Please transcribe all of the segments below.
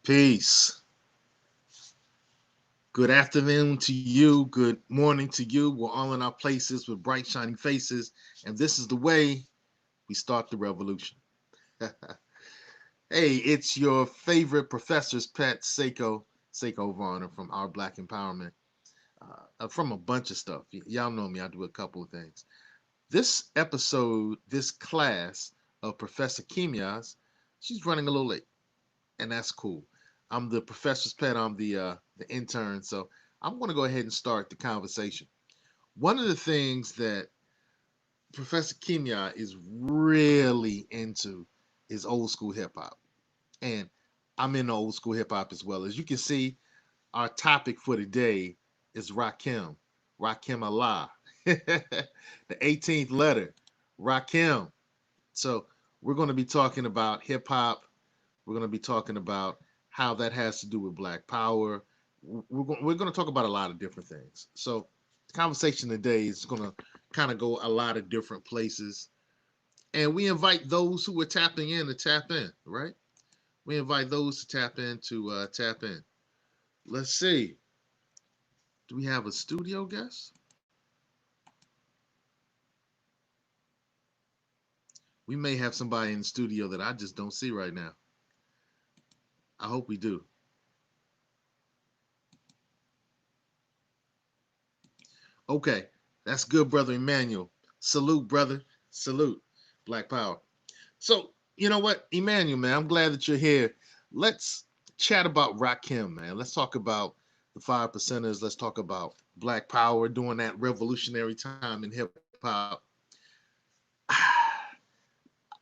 Peace. Good afternoon to you. Good morning to you. We're all in our places with bright, shining faces. And this is the way we start the revolution. Hey, it's your favorite professor's pet, Seiko Varner from Our Black Empowerment. From a bunch of stuff. Y'all know me, I do a couple of things. This episode, this class of Professor Kimya's, she's running a little late. And that's cool. I'm the professor's pet. I'm the intern. So I'm going to go ahead and start the conversation. One of the things that Professor Kimya is really into is old school hip hop, and I'm into old school hip hop as well. As you can see, our topic for today is Rakim Allah, the 18th letter, Rakim. So we're going to be talking about hip hop. We're going to be talking about how that has to do with Black Power. We're going to talk about a lot of different things. So the conversation today is going to kind of go a lot of different places. And we invite those who are tapping in to tap in, right? We invite those to tap in to tap in. Let's see. Do we have a studio guest? We may have somebody in the studio that I just don't see right now. I hope we do. Okay, that's good, brother Emmanuel. Salute, brother. Salute. Black Power. So, you know what, Emmanuel, man, I'm glad that you're here. Let's chat about Rakim, man. Let's talk about the 5%ers. Let's talk about Black Power during that revolutionary time in hip hop.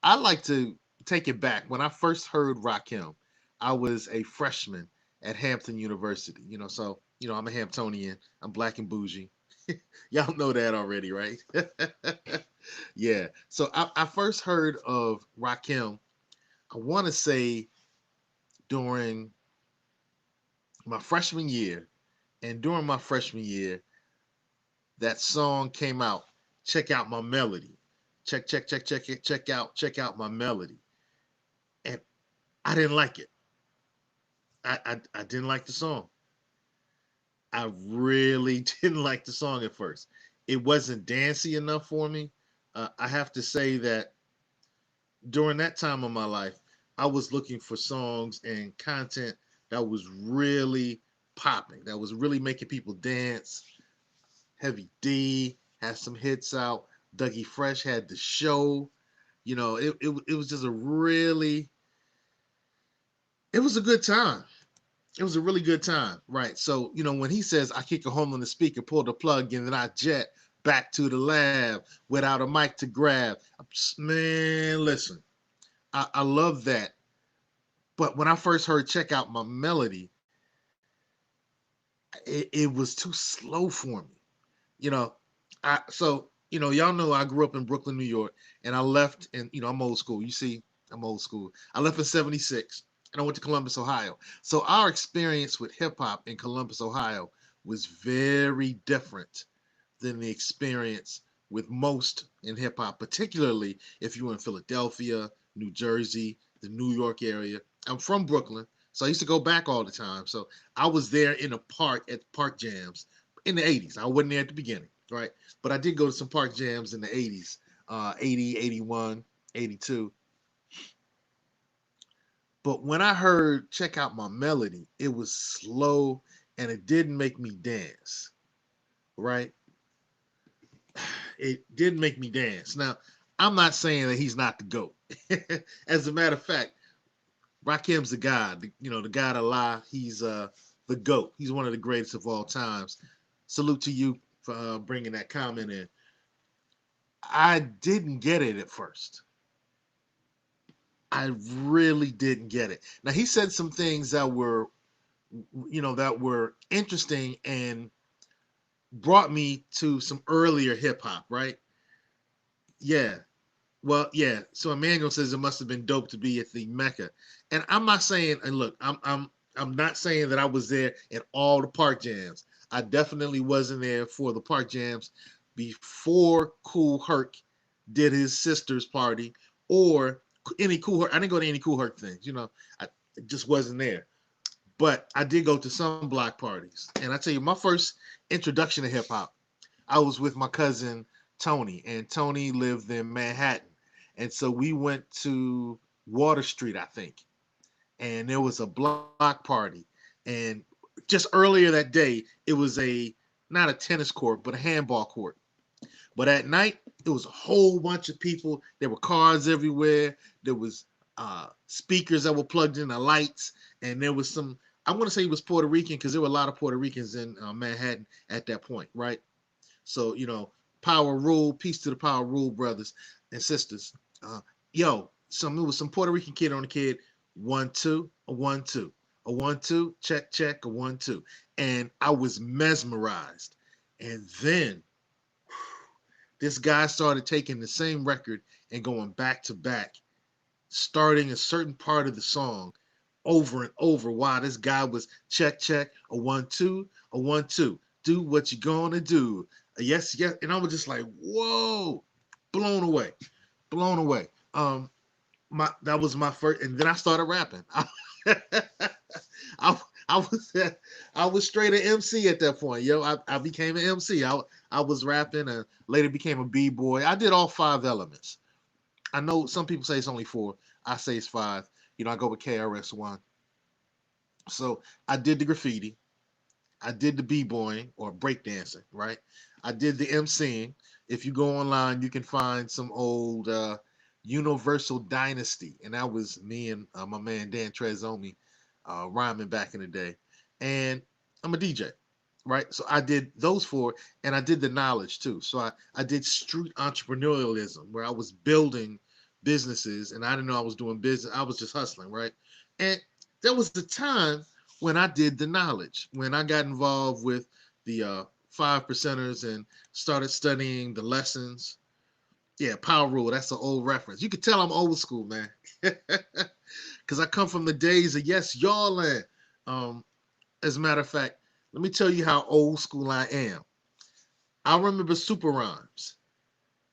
I like to take it back. When I first heard Rakim, I was a freshman at Hampton University. I'm a Hamptonian. I'm black and bougie. Y'all know that already, right? Yeah. So I first heard of Rakim, I want to say during my freshman year. And during my freshman year, that song came out. Check out my melody. Check it. Check out my melody. And I didn't like it. I didn't like the song. I really didn't like the song at first. It wasn't dancey enough for me. I have to say that during that time of my life, I was looking for songs and content that was really popping, that was really making people dance. Heavy D had some hits out. Dougie Fresh had the show. It was just it was a good time. It was a really good time, right? So, when he says, I kick a home on the speaker, pull the plug, and then I jet back to the lab without a mic to grab. Man, listen, I love that. But when I first heard Check Out My Melody, it was too slow for me. You know, y'all know I grew up in Brooklyn, New York, and I left and I'm old school. You see, I'm old school. I left in 76 and I went to Columbus, Ohio. So our experience with hip hop in Columbus, Ohio was very different than the experience with most in hip hop, particularly if you were in Philadelphia, New Jersey, the New York area. I'm from Brooklyn, so I used to go back all the time. So I was there in a park at park jams in the 80s. I wasn't there at the beginning, right? But I did go to some park jams in the 80s, 80, 81, 82. But when I heard Check Out My Melody, it was slow and it didn't make me dance, right? It did make me dance. Now, I'm not saying that he's not the GOAT. As a matter of fact, Rakim's the God, the God Allah. He's the GOAT. He's one of the greatest of all times. Salute to you for bringing that comment in. I didn't get it at first. I really didn't get it. Now he said some things that were interesting and brought me to some earlier hip hop, right? Yeah. Well, yeah. So Emmanuel says it must have been dope to be at the Mecca. And I'm not saying, and look, I'm not saying that I was there at all the park jams. I definitely wasn't there for the park jams before Cool Herc did his sister's party or any Cool Herc. I didn't go to any Cool Herc things, I just wasn't there. But I did go to some block parties. And I tell you, my first introduction to hip hop, I was with my cousin Tony, and Tony lived in Manhattan. And so we went to Water Street, I think, and there was a block party. And just earlier that day, it was a not a tennis court, but a handball court. But at night, it was a whole bunch of people. There were cars everywhere. There was speakers that were plugged in, the lights, and there was some. I want to say he was Puerto Rican because there were a lot of Puerto Ricans in Manhattan at that point, right? So Power Rule, peace to the Power Rule brothers and sisters. Uh, it was some Puerto Rican kid on the kid. 1 2, a 1 2, a 1 2, check check, a 1 2, and I was mesmerized. And then this guy started taking the same record and going back to back, starting a certain part of the song over and over. Wow, this guy was check, check, a 1 2, a 1 2. Do what you gonna do. Yes, yes. And I was just like, whoa, blown away, blown away. That was my first, and then I started rapping. I, I was I was straight an MC at that point. I became an MC. I was rapping and later became a b-boy. I did all 5 elements. I know some people say it's only 4. I say it's 5. I go with KRS-One. So I did the graffiti. I did the b-boying or breakdancing, right? I did the MCing. If you go online, you can find some old Universal Dynasty, and that was me and my man Dan Trezomi rhyming back in the day. And I'm a DJ, right? So I did those 4, and I did the knowledge too. So I did street entrepreneurialism, where I was building businesses, and I didn't know I was doing business. I was just hustling, right? And there was the time when I did the knowledge, when I got involved with the 5%ers and started studying the lessons. Yeah, Power Rule. That's an old reference. You can tell I'm old school, man. Because I come from the days of yes, y'all and as a matter of fact, let me tell you how old school I am. I remember Super Rhymes.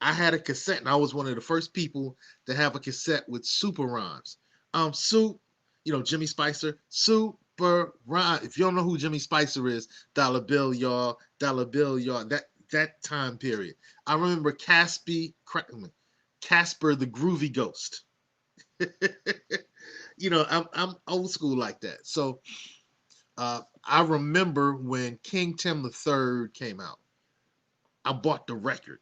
I had a cassette, and I was one of the first people to have a cassette with Super Rhymes. Jimmy Spicer, Super Rhyme. If you don't know who Jimmy Spicer is, Dollar Bill, y'all, Dollar Bill, y'all. That time period. I remember Casper the Groovy Ghost. I'm old school like that. So I remember when King Tim III came out. I bought the record.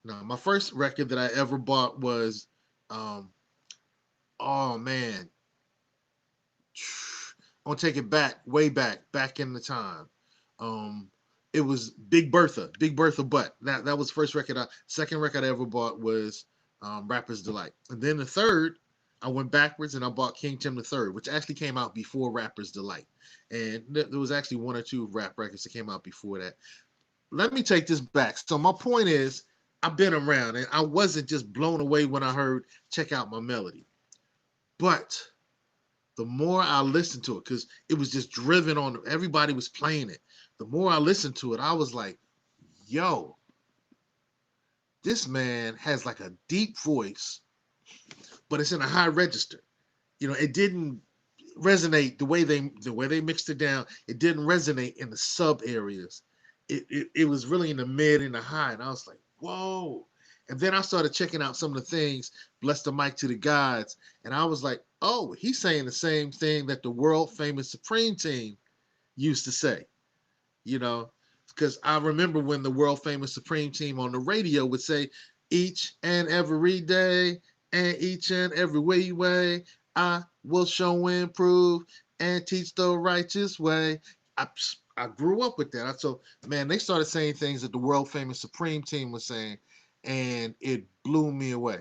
Now, my first record that I ever bought was, oh man, I'm gonna take it back, way back in the time. It was Big Bertha Butt. That was the first record. Second record I ever bought was Rapper's Delight, and then the third, I went backwards and I bought King Tim III, which actually came out before Rapper's Delight, and there was actually 1 or 2 rap records that came out before that. Let me take this back. So my point is, I've been around, and I wasn't just blown away when I heard "Check Out My Melody," but the more I listened to it, because it was just driven on, everybody was playing it. The more I listened to it, I was like, yo, this man has like a deep voice, but it's in a high register. It didn't resonate the way they mixed it down. It didn't resonate in the sub areas. It was really in the mid and the high, and I was like, whoa. And then I started checking out some of the things, bless the mic to the gods, and I was like, oh, he's saying the same thing that the world famous Supreme Team used to say, because I remember when the world famous Supreme Team on the radio would say, each and every day and each and every way, I will show and prove and teach the righteous way. I grew up with that. So, man, they started saying things that the world famous Supreme Team was saying, and it blew me away.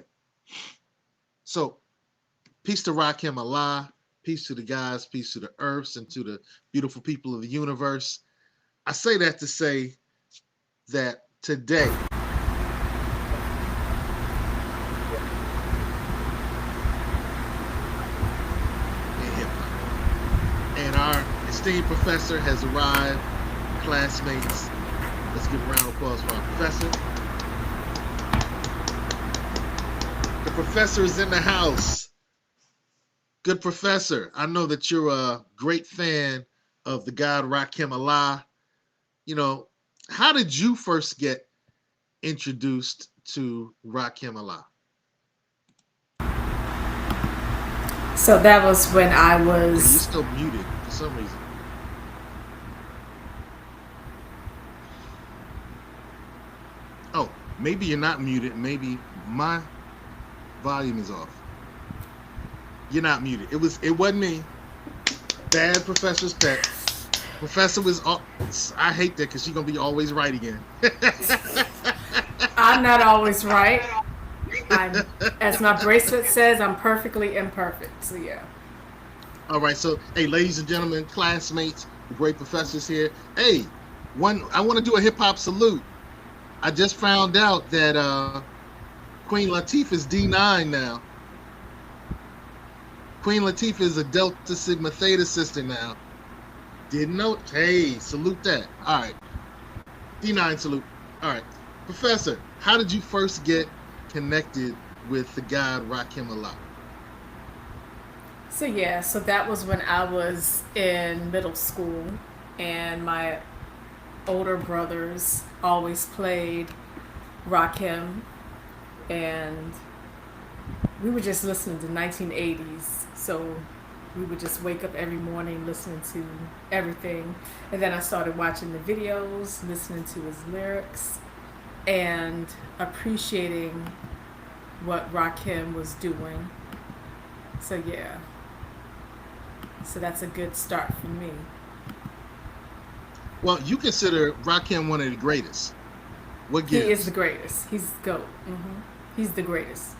So, peace to Rakim Allah, peace to the guys, peace to the earths, and to the beautiful people of the universe. I say that to say that today, and our esteemed professor has arrived. Classmates, let's give a round of applause for our professor. The professor is in the house. Good professor. I know that you're a great fan of the God Rakim Allah. You know, how did you first get introduced to Rakim Allah? So that was when I Hey, you're was. still muted for some reason. Oh, maybe you're not muted. Maybe my volume is off. You're not muted. It wasn't me. Bad professor's pet. Professor was. I hate that because she's gonna be always right again. I'm not always right. I'm, as my bracelet says, I'm perfectly imperfect. So yeah. All right, so hey, ladies and gentlemen, classmates, the great professors here. Hey, one, I want to do a hip hop salute. I just found out that Queen Latifah is D9 now. Queen Latifah is a Delta Sigma Theta sister now. Didn't know. Hey, salute that. All right, D9 salute. All right, Professor, how did you first get connected with the God Rakim Allah? So yeah, so that was when I was in middle school, and my older brothers always played Rakim, and we were just listening to 1980s. So we would just wake up every morning listening to everything, and then I started watching the videos, listening to his lyrics, and appreciating what Rakim was doing. So yeah, so that's a good start for me. Well, you consider Rakim one of the greatest. What He is the gives? greatest. He's GOAT. He's the greatest.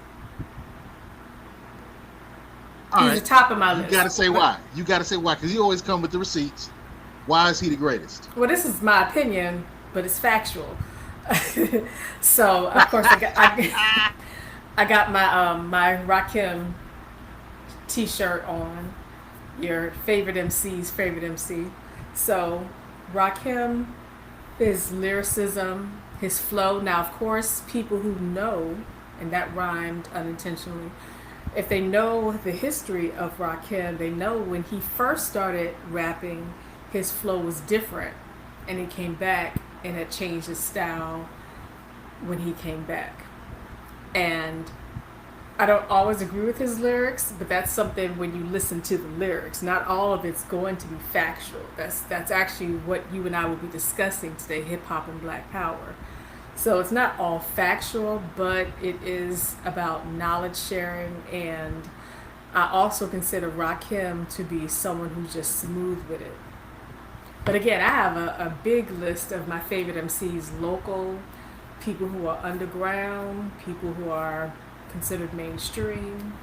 All He's the right, top of my you got list. to say But why. You got to say why, because you always come with the receipts. Why is he the greatest? well, this is my opinion, but it's factual. So of course I got my Rakim T-shirt on. Your favorite MC's favorite MC. So Rakim, his lyricism, his flow. Now, of course, people who know, and that rhymed unintentionally, if they know the history of Rakim, they know when he first started rapping, his flow was different, and he came back and had changed his style when he came back. And I don't always agree with his lyrics, but that's something when you listen to the lyrics. Not all of it's going to be factual. That's actually what you and I will be discussing today, hip hop and black power. So it's not all factual, but it is about knowledge sharing, and I also consider Rakim to be someone who's just smooth with it. But again, I have a big list of my favorite MCs, local, people who are underground, people who are considered mainstream.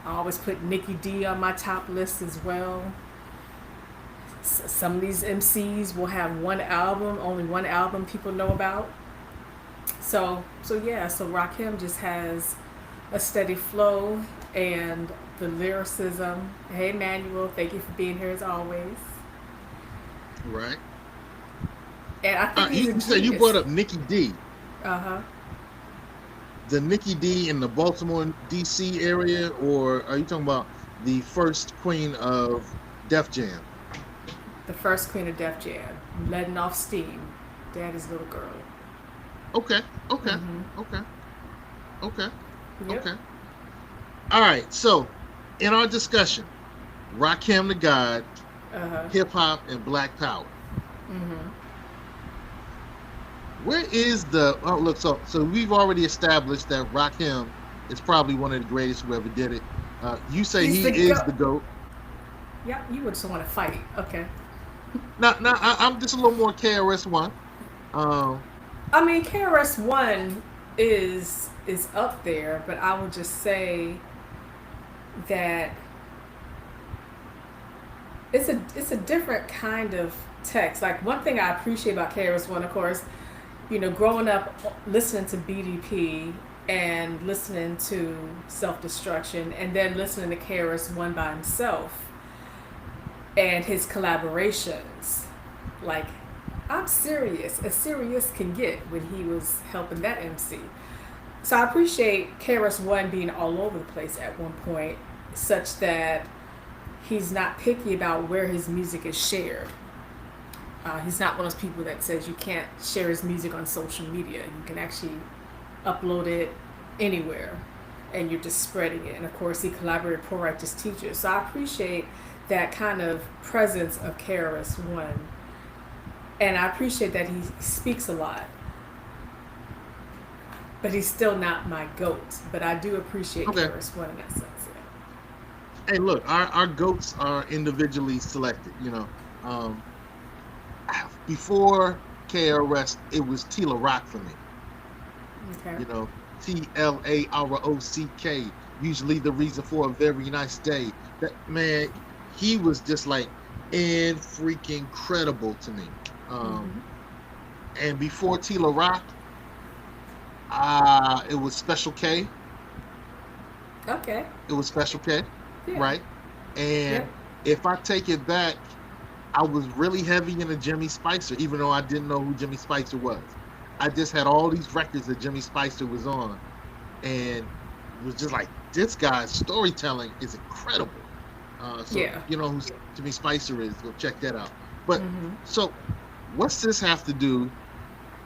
I always put Nikki D on my top list as well. Some of these MCs will have one album, only one album people know about. So yeah, so Rakim just has a steady flow and the lyricism. Hey, Manuel, thank you for being here as always. Right. And I think he's a You said you brought genius. up Nikki D. Uh huh. The Nikki D in the Baltimore, D.C. area, or are you talking about the first queen of Def Jam? The first queen of Def Jam, letting off steam. Daddy's little girl. Okay, okay, Mm-hmm. okay, okay, Yep. okay. All right. So, in our discussion, Rakim the God, Uh huh. hip hop, and Black Power. Mm-hmm. Where is the? Oh, look. So we've already established that Rakim is probably one of the greatest who ever did it. You say He's he the is go. the goat. Yep. You would just want to fight. Okay. Now, I'm just a little more KRS One. Um, I mean, KRS One is up there, but I would just say that it's a different kind of text. Like one thing I appreciate about KRS One, of course, growing up listening to BDP and listening to Self Destruction, and then listening to KRS One by himself and his collaborations, like I'm serious, as serious can get when he was helping that MC. So I appreciate KRS One being all over the place at one point, such that he's not picky about where his music is shared. He's not one of those people that says you can't share his music on social media. You can actually upload it anywhere and you're just spreading it. And of course, he collaborated with Poor Righteous Teachers. So I appreciate that kind of presence of KRS One. And I appreciate that he speaks a lot. But he's still not my goat. But I do appreciate Okay. KRS One in that sense. Hey, look, our goats are individually selected. Um, before KRS, it was Tila Rock for me. Okay. You know, TLAROCK. Usually the reason for a very nice day. That man, he was just like in freaking credible to me. Um, Mm-hmm. and before Tila Rock, it was Special K. Okay. It was Special K, Yeah. right? And Yep. if I take it back, I was really heavy into Jimmy Spicer, even though I didn't know who Jimmy Spicer was. I just had all these records that Jimmy Spicer was on, and was just like, this guy's storytelling is incredible. So Yeah. you know who Jimmy Spicer is, go check that out. But Mm-hmm. so, what's this have to do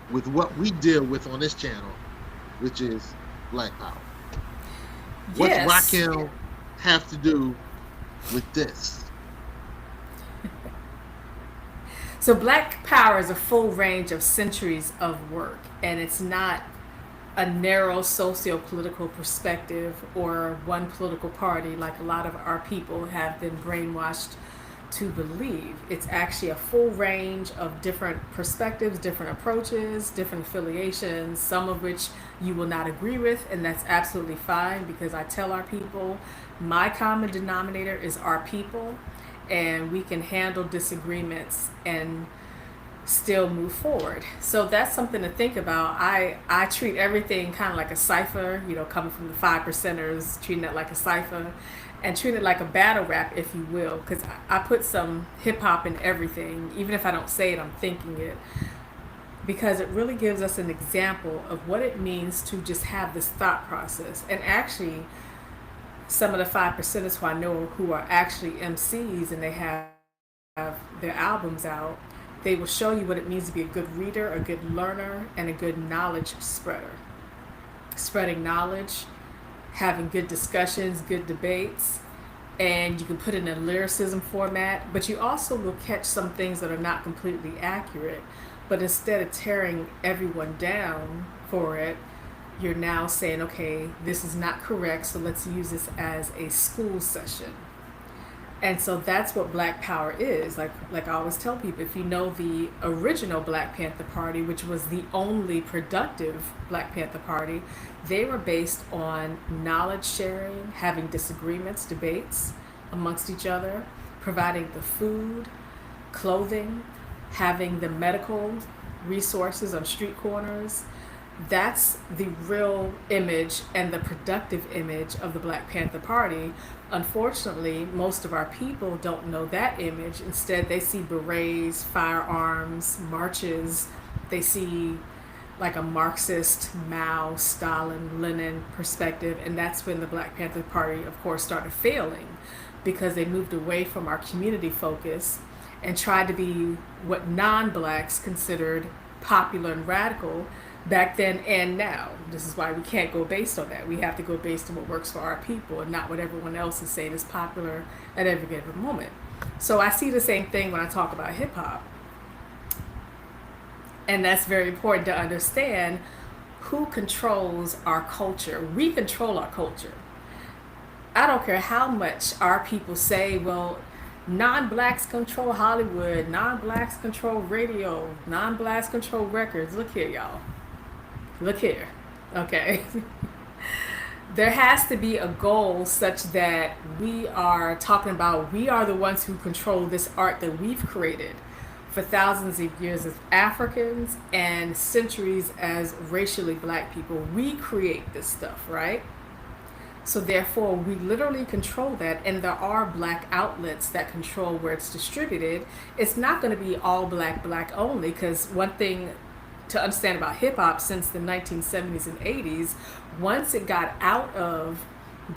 with what we deal with on this channel, which is Black Power? What's Yes. Rakim have to do with this? So Black Power is a full range of centuries of work, and it's not a narrow socio-political perspective or one political party like a lot of our people have been brainwashed to believe. It's actually a full range of different perspectives, different approaches, different affiliations, some of which you will not agree with, and that's absolutely fine because I tell our people my common denominator is our people, and we can handle disagreements and still move forward. So that's something to think about. I treat everything kind of like a cipher, coming from the five percenters, treating it like a cipher and treating it like a battle rap, if you will, because I put some hip hop in everything. Even if I don't say it, I'm thinking it because it really gives us an example of what it means to just have this thought process. And actually, some of the five percenters who I know who are actually MCs and they have their albums out, they will show you what it means to be a good reader, a good learner, and a good knowledge spreader. Spreading knowledge, having good discussions, good debates, and you can put it in a lyricism format, but you also will catch some things that are not completely accurate. But instead of tearing everyone down for it, you're now saying, okay, this is not correct, so let's use this as a school session. And so that's what Black Power is. Like I always tell people, if you know the original Black Panther Party, which was the only productive Black Panther Party, they were based on knowledge sharing, having disagreements, debates amongst each other, providing the food, clothing, having the medical resources on street corners. That's the real image and the productive image of the Black Panther Party. Unfortunately, most of our people don't know that image. Instead, they see berets, firearms, marches. They see like a Marxist Mao, Stalin, Lenin perspective, and that's when the Black Panther Party, of course, started failing because they moved away from our community focus and tried to be what non-blacks considered popular and radical back then and now. This is why we can't go based on that. We have to go based on what works for our people and not what everyone else is saying is popular at every given moment. So I see the same thing when I talk about hip hop. And that's very important to understand who controls our culture. We control our culture. I don't care how much our people say, well, non-blacks control Hollywood, non-blacks control radio, non-blacks control records. Look here, y'all. Look here. Okay. There has to be a goal such that we are talking about we are the ones who control this art that we've created for thousands of years as Africans and centuries as racially black people. We create this stuff, right? So therefore, we literally control that, and there are black outlets that control where it's distributed. It's not going to be all black, black only, because one thing to understand about hip hop since the 1970s and 80s, once it got out of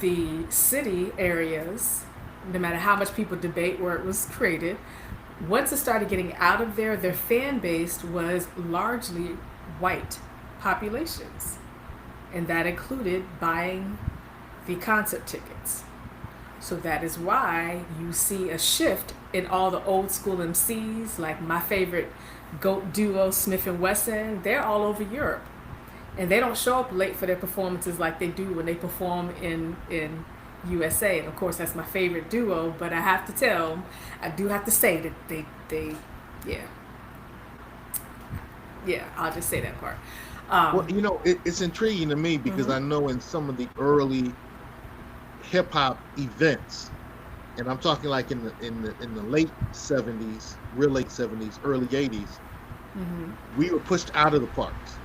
the city areas, no matter how much people debate where it was created, once it started getting out of there, their fan base was largely white populations. And that included buying the concert tickets. So that is why you see a shift in all the old school MCs, like my favorite GOAT duo, Smith and Wesson. They're all over Europe, and they don't show up late for their performances like they do when they perform in USA. And of course, that's my favorite duo. But I have to tell, I do have to say that they yeah, yeah. I'll just say that part. Well, Um, it's intriguing to me because mhm, I know in some of the early hip hop events, and I'm talking like in the late '70s, real late '70s, early '80s, mhm, we were pushed out of the parks.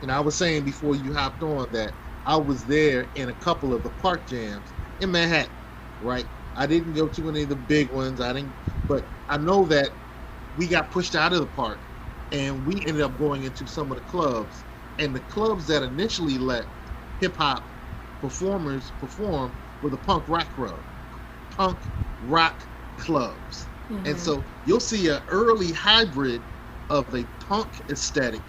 And I was saying before you hopped on that I was there in a couple of the park jams in Manhattan, right? I didn't go to any of the big ones. I didn't, but I know that we got pushed out of the park and we ended up going into some of the clubs. And the clubs that initially let hip hop performers perform were the punk rock clubs. And mhm. so you'll see an early hybrid of a punk aesthetic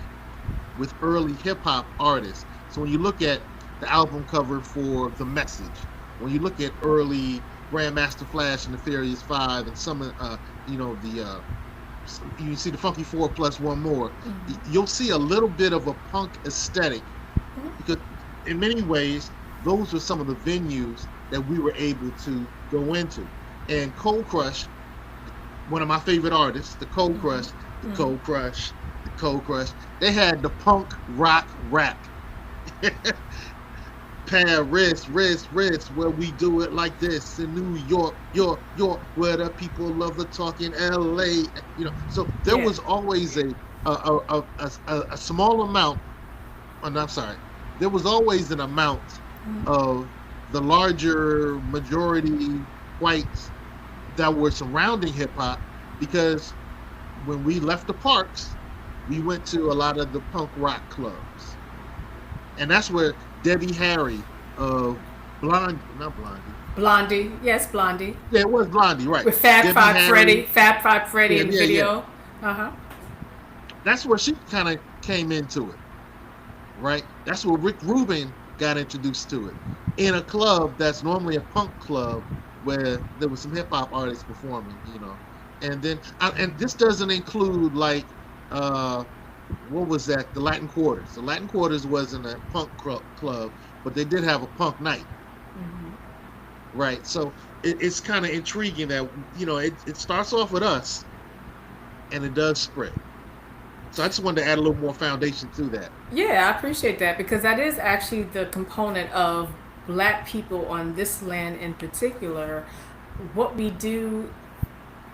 with early hip hop artists. So when you look at the album cover for The Message, when you look at early Grandmaster Flash and the Furious Five, and some of the you see the Funky Four plus one more, you'll see a little bit of a punk aesthetic because in many ways those were some of the venues that we were able to go into. And Cold Crush, one of my favorite artists, the Cold Crush, the Cold Crush, they had the punk rock rap. Paris, where we do it like this. In New York, York, where the people love to talk. In LA. So there Yeah. was always a small amount. Oh, no, I'm sorry. There was always an amount of the larger majority whites that were surrounding hip hop because when we left the parks, we went to a lot of the punk rock clubs. And that's where Debbie Harry of Blondie, not Blondie. Blondie, yes, Blondie, Yeah, it was Blondie, right. with Debbie Harry. Fab Five Freddy Yeah, in the yeah, yeah. video. Uh huh. That's where she kind of came into it, right? That's where Rick Rubin got introduced to it in a club that's normally a punk club where there was some hip hop artists performing. And then, and this doesn't include like, uh, what was that? The Latin Quarters. The Latin Quarters wasn't a punk club, but they did have a punk night, right? So it's kind of intriguing that it starts off with us and it does spread. So I just wanted to add a little more foundation to that. Yeah, I appreciate that because that is actually the component of black people on this land in particular. What we do,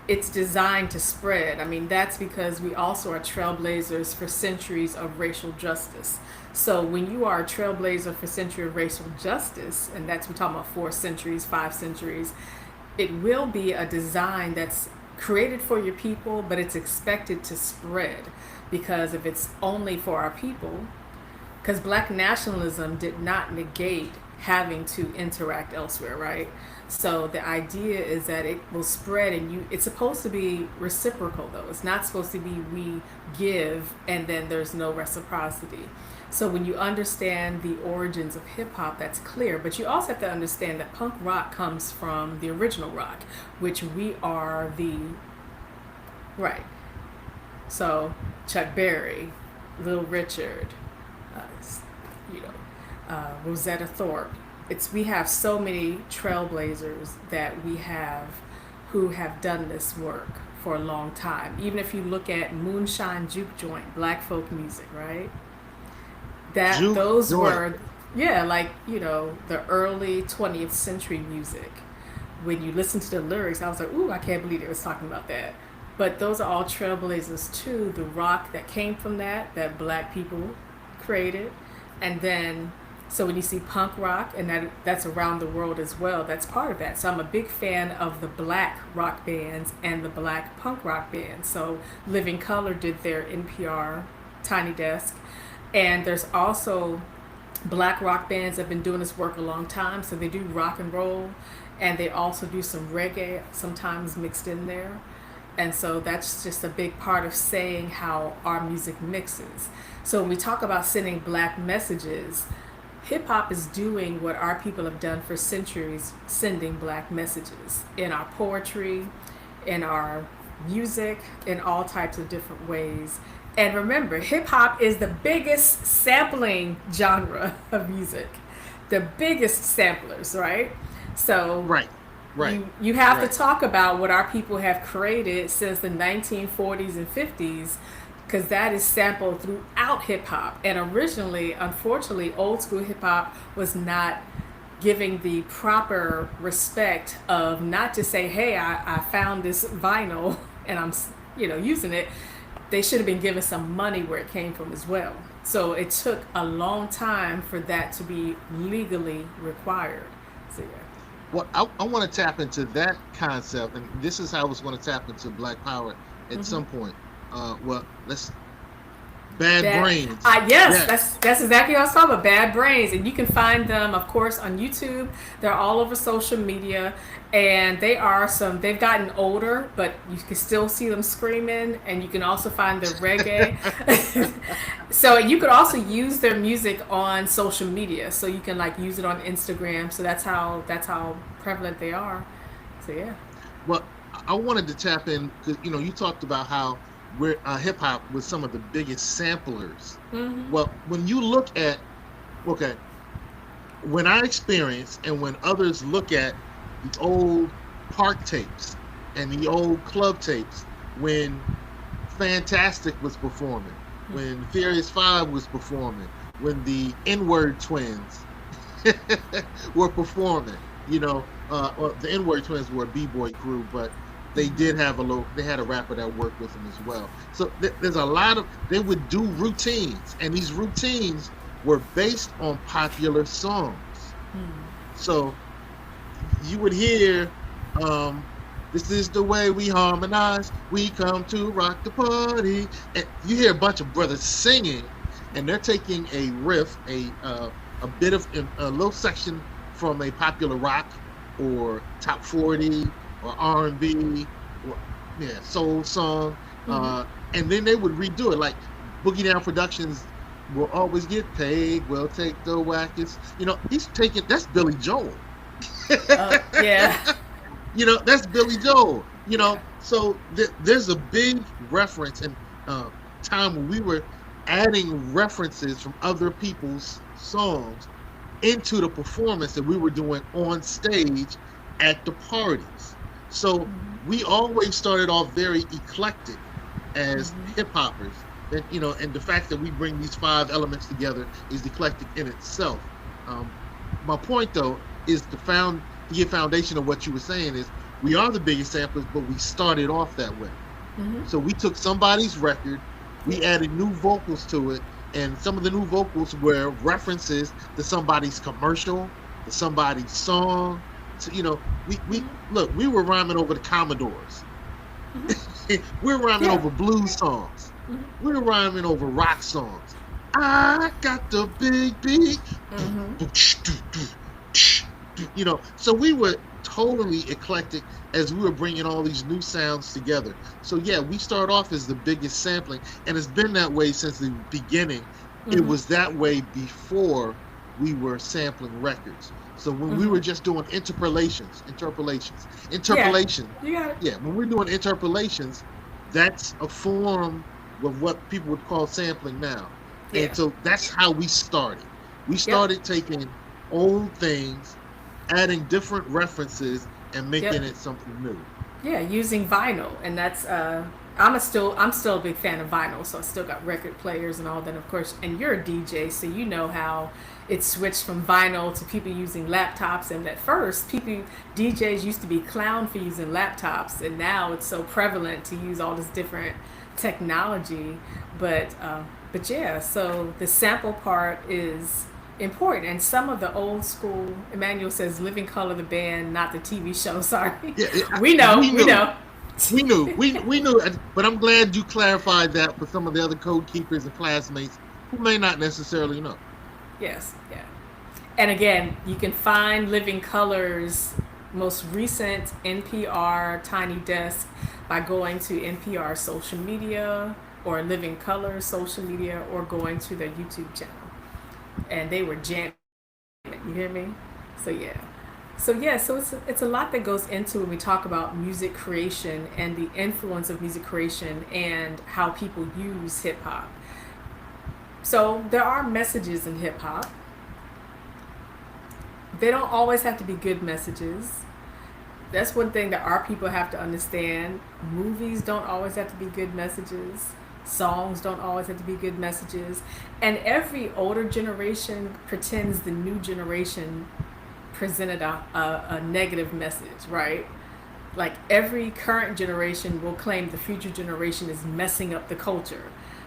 it's designed to spread. I mean, that's because we also are trailblazers for centuries of racial justice. So when you are a trailblazer for century of racial justice, and that's we're talking about 4 centuries, 5 centuries, it will be a design that's created for your people, but it's expected to spread because if it's only for our people, because black nationalism did not negate having to interact elsewhere, right? So the idea is that it will spread and it's supposed to be reciprocal though. It's not supposed to be we give and then there's no reciprocity. So when you understand the origins of hip hop, that's clear. But you also have to understand that punk rock comes from the original rock, which we are the right. So Chuck Berry, Little Richard, uh, you know, Rosetta Thorpe. We have so many trailblazers that we have who have done this work for a long time. Even if you look at Moonshine Juke Joint, black folk music, right? That Juke those joint. were yeah, like the early 20th century music. When you listen to the lyrics, I was like, ooh, I can't believe it was talking about that. But those are all trailblazers too. The rock that came from that black people created, and then so when you see punk rock, and that's around the world as well, that's part of that. So I'm a big fan of the black rock bands and the black punk rock bands. So Living Color did their NPR Tiny Desk, and there's also Black rock bands have been doing this work a long time, so they do rock and roll, and they also do some reggae sometimes mixed in there. And so that's just a big part of saying how our music mixes. So when we talk about sending black messages, hip hop is doing what our people have done for centuries, sending black messages in our poetry, in our music, in all types of different ways. And remember, hip hop is the biggest sampling genre of music, the biggest samplers, right? So Right. Right. you have to Right. talk about what our people have created since the 1940s and 50s, because that is sampled throughout hip hop. And originally, unfortunately, old school hip hop was not giving the proper respect of not to say, hey, I found this vinyl and I'm using it. They should have been given some money where it came from as well. So it took a long time for that to be legally required. So yeah. Well, I want to tap into that concept, and this is how I was going to tap into Black Power at Mm-hmm. some point. Well, let's Bad Bad. Brains. Yes, Yes. that's exactly what I was talking about. Bad Brains, and you can find them, of course, on YouTube. They're all over social media, and they've gotten older, but you can still see them screaming, and you can also find their reggae. So you could also use their music on social media, so you can like use it on Instagram. So that's how prevalent they are. So yeah. Well, I wanted to tap in because you talked about how we're hip hop was some of the biggest samplers. Mm-hmm. Well, when you look at okay, when I experience and when others look at the old park tapes and the old club tapes, when Fantastic was performing, when Furious Five was performing, when the N-Word Twins were performing, or the N-Word Twins were a b-boy crew, but they did have they had a rapper that worked with them as well. So there's a lot of, they would do routines, and these routines were based on popular songs. So you would hear, this is the way we harmonize, we come to rock the party. And you hear a bunch of brothers singing, and they're taking a riff, a bit of a little section from a popular rock or top 40 or R&B or soul song, and then they would redo it. Like Boogie Down Productions will always get paid. We'll take the wackest. He's taking, that's Billy Joel. Yeah. That's Billy Joel. So there's a big reference and time when we were adding references from other people's songs into the performance that we were doing on stage at the parties. So we always started off very eclectic as hip hoppers. And the fact that we bring these 5 elements together is eclectic in itself. My point though is the foundation of what you were saying is we are the biggest samplers, but we started off that way. So we took somebody's record, we added new vocals to it, and some of the new vocals were references to somebody's commercial, to somebody's song. So, we were rhyming over the Commodores. We were rhyming over blues songs. We were rhyming over rock songs. I got the big beat. So we were totally eclectic as we were bringing all these new sounds together. So yeah, we start off as the biggest sampling, and it's been that way since the beginning. It was that way before we were sampling records. So when we were just doing interpolation. Yeah. When we're doing interpolations, that's a form of what people would call sampling now. Yeah. And so that's how we started. We started taking old things, adding different references, and making it something new. Yeah, using vinyl, and that's I'm still a big fan of vinyl, so I still got record players and all that, of course. And you're a DJ, so you know how it switched from vinyl to people using laptops. And at first, DJs used to be clowned for using laptops, and now it's so prevalent to use all this different technology. But yeah, so the sample part is important. And some of the old school, Emmanuel says, Living Color the band, not the TV show. Sorry, we know. We knew, but I'm glad you clarified that for some of the other code keepers and classmates who may not necessarily know. Yes, yeah. And again, you can find Living Colors most recent NPR Tiny Desk by going to NPR social media or Living Colors social media or going to their YouTube channel. And they were jamming it. You hear me? So yeah. So it's a lot that goes into when we talk about music creation and the influence of music creation and how people use hip hop. So there are messages in hip hop. They don't always have to be good messages. That's one thing that our people have to understand. Movies don't always have to be good messages. Songs don't always have to be good messages. And every older generation pretends the new generation presented a negative message, right? Like every current generation will claim the future generation is messing up the culture.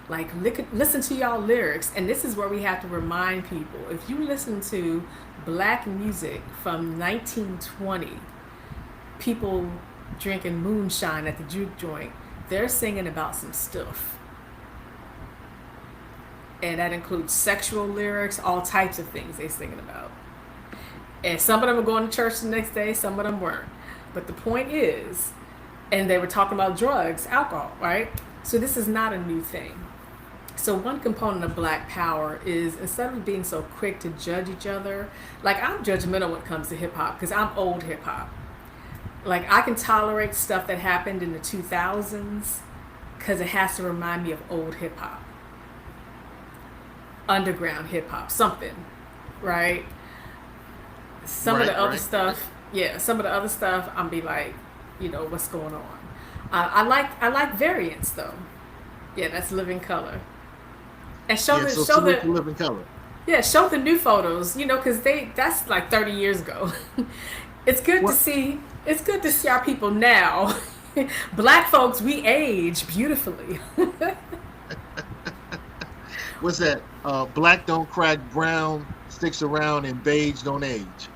Like, listen to y'all lyrics. And this is where we have to remind people if you listen to black music from 1920, people drinking moonshine at the juke joint, they're singing about some stuff. And that includes sexual lyrics, all types of things they singing about. And some of them are going to church the next day, some of them weren't. But the point is, and they were talking about drugs, alcohol, right? So this is not a new thing. So one component of black power is instead of being so quick to judge each other, like I'm judgmental when it comes to hip hop because I'm old hip hop. Like I can tolerate stuff that happened in the 2000s because it has to remind me of old hip hop, underground hip hop, something, right? Some of Right, the other right, right. stuff, yeah, some of the other stuff, I'm be like, what's going on? I like variants though. Yeah, that's living color. And Yeah, so salute to Living Color. show the new photos, because that's like 30 years ago. It's good to What see. It's good to see our people now. Black folks, we age beautifully. was that? Black don't crack, brown sticks around, and beige don't age.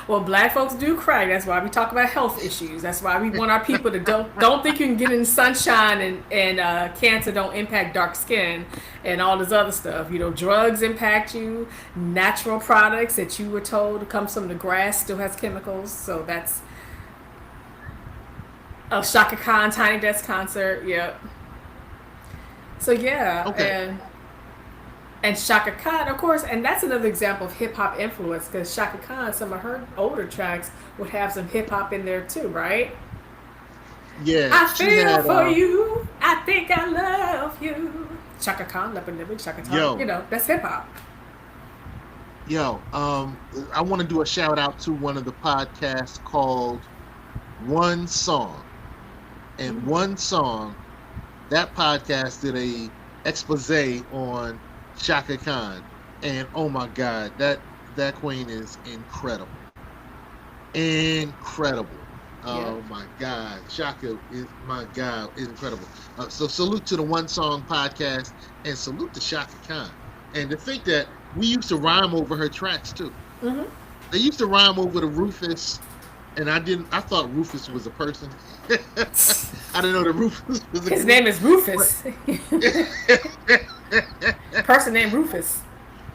Well, black folks do cry. That's why we talk about health issues. That's why we want our people to don't think you can get in the sunshine and cancer don't impact dark skin and all this other stuff. Drugs impact you. Natural products that you were told comes from the grass still has chemicals. So that's a Shaka Khan Tiny Desk concert. Yep. So yeah, Okay. and Shaka Khan, of course, and that's another example of hip hop influence because Shaka Khan, some of her older tracks would have some hip hop in there too, right? Yeah, I she feel had for you. I think I love you. Shaka Khan, Leopard Shaka Khan. yo, That's hip hop. yo. I want to do a shout out to one of the podcasts called One Song, and One Song. That podcast did a expose on Shaka Khan, and oh my God, that queen is incredible, incredible. Yeah. Oh my God, Shaka is my God, is incredible. So salute to the One Song podcast, and salute to Shaka Khan. And to think that we used to rhyme over her tracks too. Mm-hmm. They used to rhyme over the Rufus, and I didn't. I thought Rufus was a person. I didn't know that Rufus was a His group. name is But Rufus. Person named Rufus.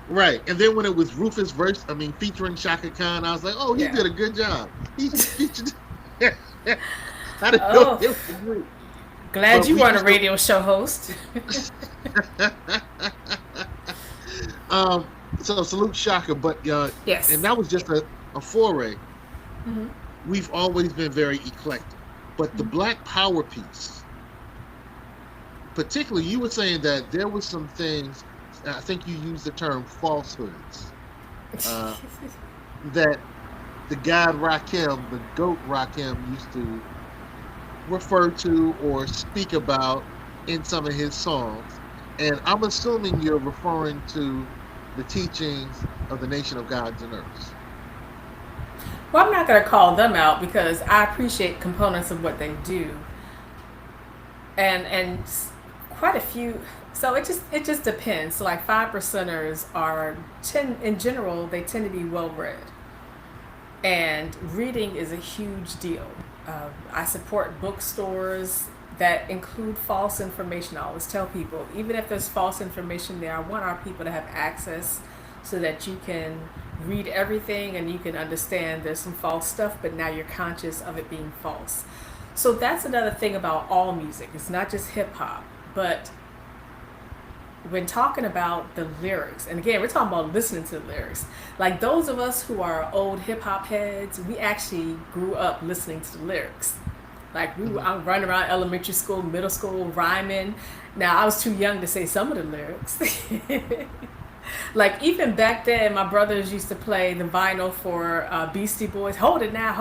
right, and then when it was Rufus verse, I mean featuring Shaka Khan, I was like, oh, he Yeah. did a good job. He featured. I didn't know Oh, it was a group, glad but you we weren't a used to. radio show host. um, so salute Shaka, but and Yes. that was just a foray. Mm-hmm. We've always been very eclectic, but the Black Power piece, particularly, you were saying that there was some things. I think you used the term falsehoods. Uh, that the god Rakim, the goat Rakim, used to refer to or speak about in some of his songs. And I'm assuming you're referring to the teachings of the Nation of Gods and Earths. Well, I'm not going to call them out because I appreciate components of what they do, and quite a few. So it just depends. So like 5 percenters are tend in general they tend to be well read, and reading is a huge deal. I support bookstores that include false information. I always tell people, even if there's false information there, I want our people to have access so that you can read everything and you can understand there's some false stuff, but now you're conscious of it being false. So that's another thing about all music. It's not just hip hop, but when talking about the lyrics, and again, we're talking about listening to the lyrics. Like those of us who are old hip hop heads, we actually grew up listening to the lyrics. Like Hmm. I'm running around elementary school, middle school, rhyming. Now I was too young to say some of the lyrics. Like even back then, my brothers used to play the vinyl for Beastie Boys. Hold it now,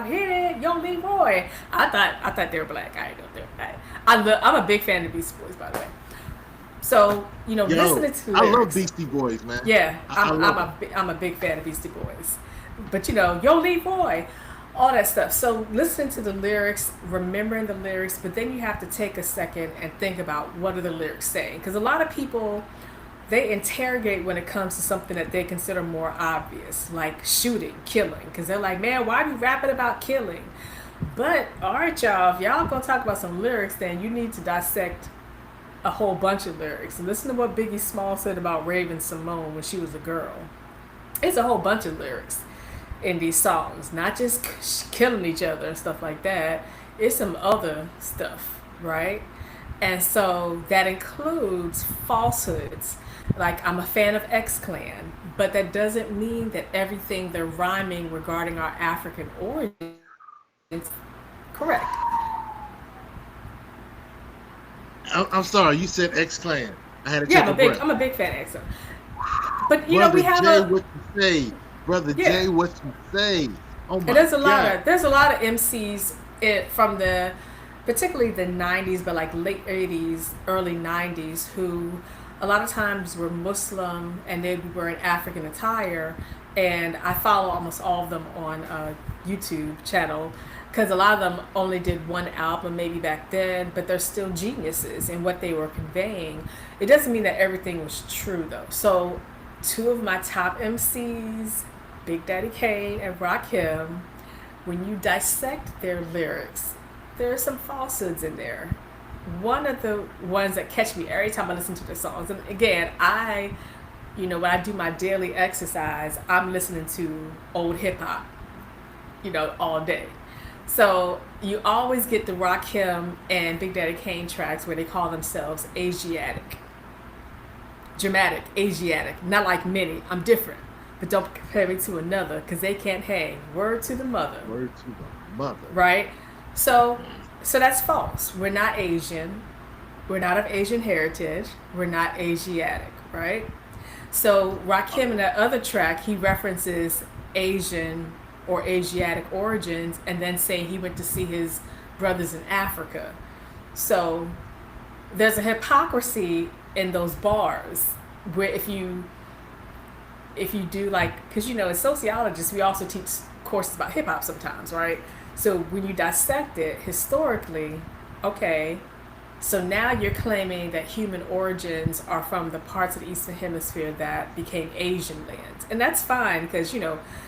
hit it, Yo Leroy. I thought they were black. I didn't know they were black. I'm a big fan of Beastie Boys, by the way. So Yo, listening to I love lyrics. Beastie Boys, man. Yeah, I love them. I'm a big fan of Beastie Boys, but Yo Leroy, all that stuff. So listening to the lyrics, remembering the lyrics, but then you have to take a second and think about what are the lyrics saying, because a lot of people they interrogate when it comes to something that they consider more obvious, like shooting, killing, because they're like, man, why are you rapping about killing? But all right, y'all, if y'all gonna talk about some lyrics, then you need to dissect a whole bunch of lyrics. Listen to what Biggie Small said about Raven Simone when she was a girl. It's a whole bunch of lyrics in these songs, not just killing each other and stuff like that. It's some other stuff, right? And so that includes falsehoods. Like, I'm a fan of X Clan, but that doesn't mean that everything they're rhyming regarding our African origins correct. I'm sorry, you said X Clan. I had to Yeah, take a breath. I'm a big fan of X Clan. But we Brother have Jay, a what you say? Brother yeah. Jay, what you say? Oh And my God. there's a lot of MCs from the particularly the 90s, but like late 80s, early 90s, who a lot of times were Muslim and they were in African attire. And I follow almost all of them on a YouTube channel because a lot of them only did one album maybe back then, but they're still geniuses in what they were conveying. It doesn't mean that everything was true though. So two of my top MCs, Big Daddy Kane and Rakim, when you dissect their lyrics, there are some falsehoods in there. One of the ones that catch me every time I listen to the songs, and again, when I do my daily exercise, I'm listening to old hip hop, all day. So you always get the Rakim and Big Daddy Kane tracks where they call themselves Asiatic, dramatic, Asiatic, not like many. I'm different, but don't compare me to another because they can't hang. Word to the mother, Word to the mother. right? So, so that's false. We're not Asian. We're not of Asian heritage. We're not Asiatic, right? So Rakim in that other track, he references Asian or Asiatic origins, and then saying he went to see his brothers in Africa. So there's a hypocrisy in those bars where if you do like, because as sociologists we also teach courses about hip hop sometimes, right? So when you dissect it historically, okay, so now you're claiming that human origins are from the parts of the Eastern Hemisphere that became Asian lands. And that's fine because,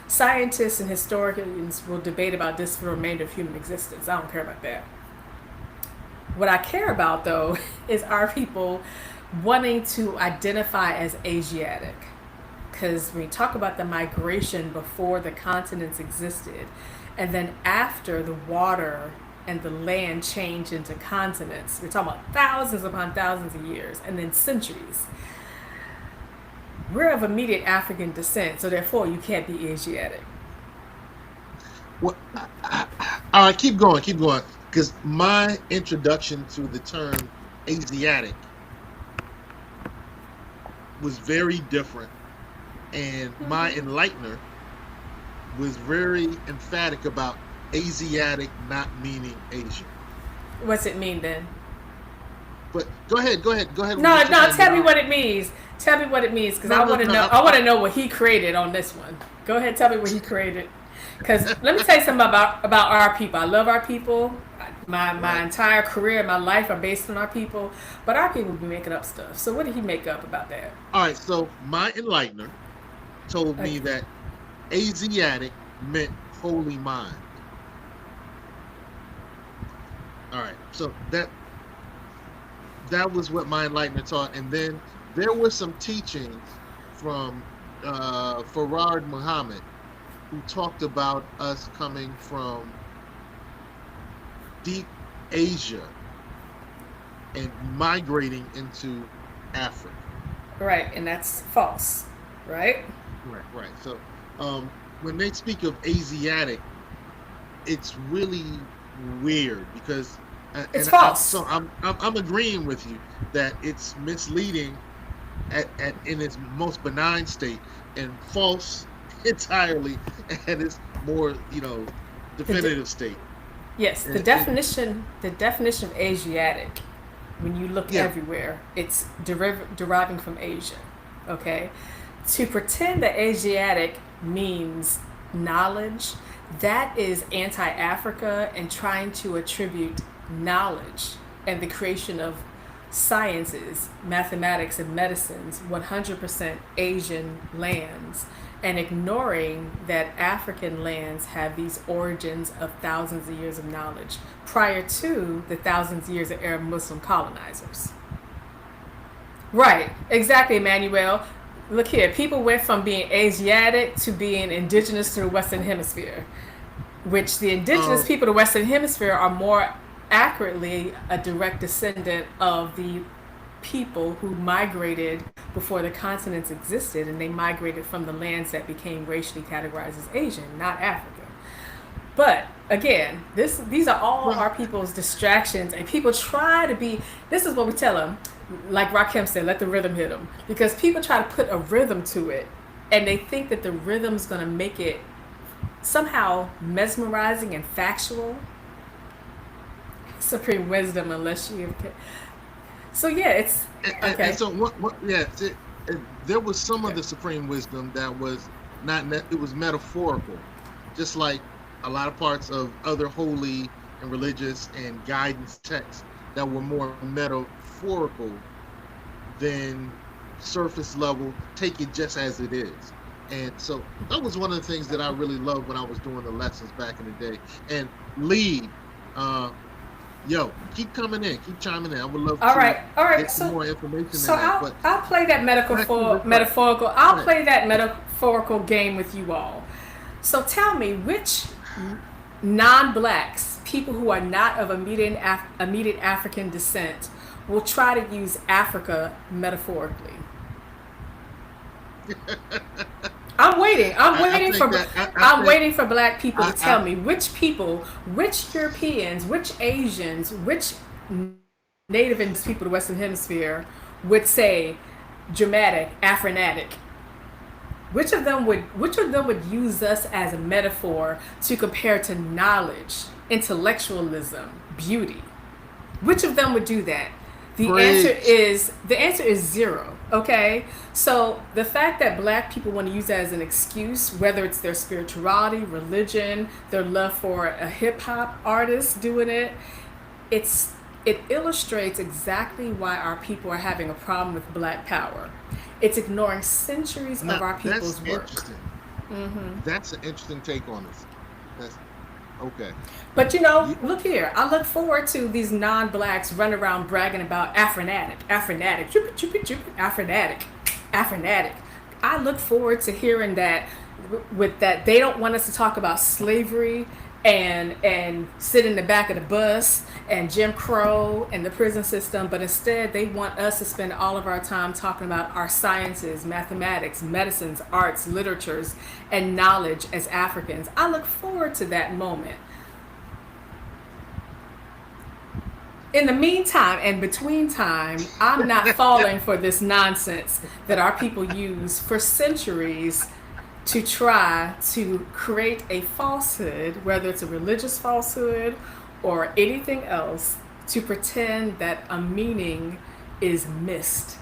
scientists and historians will debate about this for the remainder of human existence. I don't care about that. What I care about, though, is our people wanting to identify as Asiatic. Because when you talk about the migration before the continents existed, and then after the water and the land changed into continents, we're talking about thousands upon thousands of years, and then centuries. We're of immediate African descent, so therefore you can't be Asiatic. What? All right, keep going, keep going. Because my introduction to the term Asiatic was very different, and my enlightener was very emphatic about Asiatic not meaning Asian. What's it mean then? But go ahead, go ahead, go ahead with No, what you're no. saying. Then Tell me I'll. what it means. Tell me what it means, because No, I no, want to no. know. I want to know what he created on this one. Go ahead, tell me what he created. Because let me tell you something about our people. I love our people. My Right. entire career, my life are based on our people. But our people be making up stuff. So what did he make up about that? All right. So my enlightener told me Like, that Asiatic meant holy mind. All right. So that was what my enlightener taught, and then there were some teachings from Farad Muhammad, who talked about us coming from deep Asia and migrating into Africa. Right, and that's false, right? Right, right. So when they speak of Asiatic, it's really weird because, It's and false. so I'm agreeing with you that it's misleading at in its most benign state and false entirely at its more The de- definitive state. yes, And the definition of Asiatic, when you look yeah, everywhere, it's deriving from Asia. Okay, to pretend that Asiatic means knowledge, that is anti-Africa and trying to attribute knowledge and the creation of sciences, mathematics, and medicines 100% Asian lands, and ignoring that African lands have these origins of thousands of years of knowledge prior to the thousands of years of Arab Muslim colonizers. Right, exactly, Emmanuel. Look here, people went from being Asiatic to being indigenous to the Western Hemisphere, which the indigenous um, people of the Western Hemisphere are more accurately a direct descendant of the people who migrated before the continents existed, and they migrated from the lands that became racially categorized as Asian, not African. But again, these are all well, our people's distractions, and people try to be. This is what we tell them, like Rakim said, let the rhythm hit them, because people try to put a rhythm to it, and they think that the rhythm's going to make it somehow mesmerizing and factual. Supreme wisdom, unless you. So yeah, it's and okay. so what yeah, there was some of the supreme wisdom that was not it was metaphorical, just like a lot of parts of other holy and religious and guidance texts that were more metaphorical than surface level, take it just as it is. And so that was one of the things that I really loved when I was doing the lessons back in the day. And lead, uh, yo, keep coming in, keep chiming in. I would love All to right, all right. get some more information So in that. But I'll play that back to this part. metaphorical. Go I'll ahead. play that metaphorical game with you all. So tell me, which non-blacks, people who are not of immediate African descent, will try to use Africa metaphorically? I'm waiting. I think that I I'm think waiting for black people to I tell me which people, which Europeans, which Asians, which native indigenous people of the Western Hemisphere would say dramatic, Afronatic. Which of them would use us as a metaphor to compare to knowledge, intellectualism, beauty? Which of them would do that? preach. The answer is zero. Okay, so the fact that black people want to use that as an excuse, whether it's their spirituality, religion, their love for a hip hop artist doing it, it's it illustrates exactly why our people are having a problem with black power. It's ignoring centuries of Now our that's people's work. interesting. That's an interesting take on this. That's okay. But You, look here. I look forward to these non-blacks running around bragging about Afronatic, Afronatic, Afronatic, Afronatic. I look forward to hearing that. With that, they don't want us to talk about slavery and sit in the back of the bus and Jim Crow and the prison system, but instead they want us to spend all of our time talking about our sciences, mathematics, medicines, arts, literatures, and knowledge as Africans. I look forward to that moment. In the meantime and between time, I'm not falling for this nonsense that our people use for centuries to try to create a falsehood, whether it's a religious falsehood or anything else, to pretend that a meaning is missed.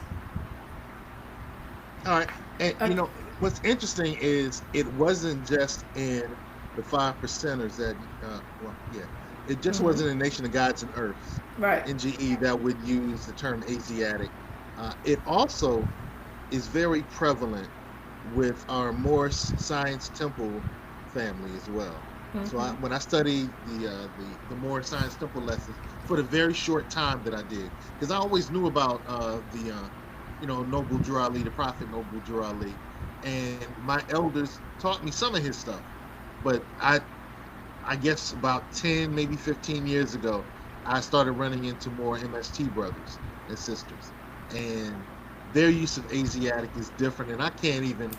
all right. And Uh, what's interesting is it wasn't just in the 5 percenters that well, yeah. It just wasn't a nation of gods and earths, right. NGE, that would use the term Asiatic. It also is very prevalent with our Morse Science Temple family as well. So when I studied the Morse Science Temple lessons for the very short time that I did, because I always knew about the Noble Drew Ali, the Prophet Noble Drew Ali, and my elders taught me some of his stuff. But I guess about 10, maybe 15 years ago, I started running into more MST brothers and sisters. And their use of Asiatic is different, and I can't even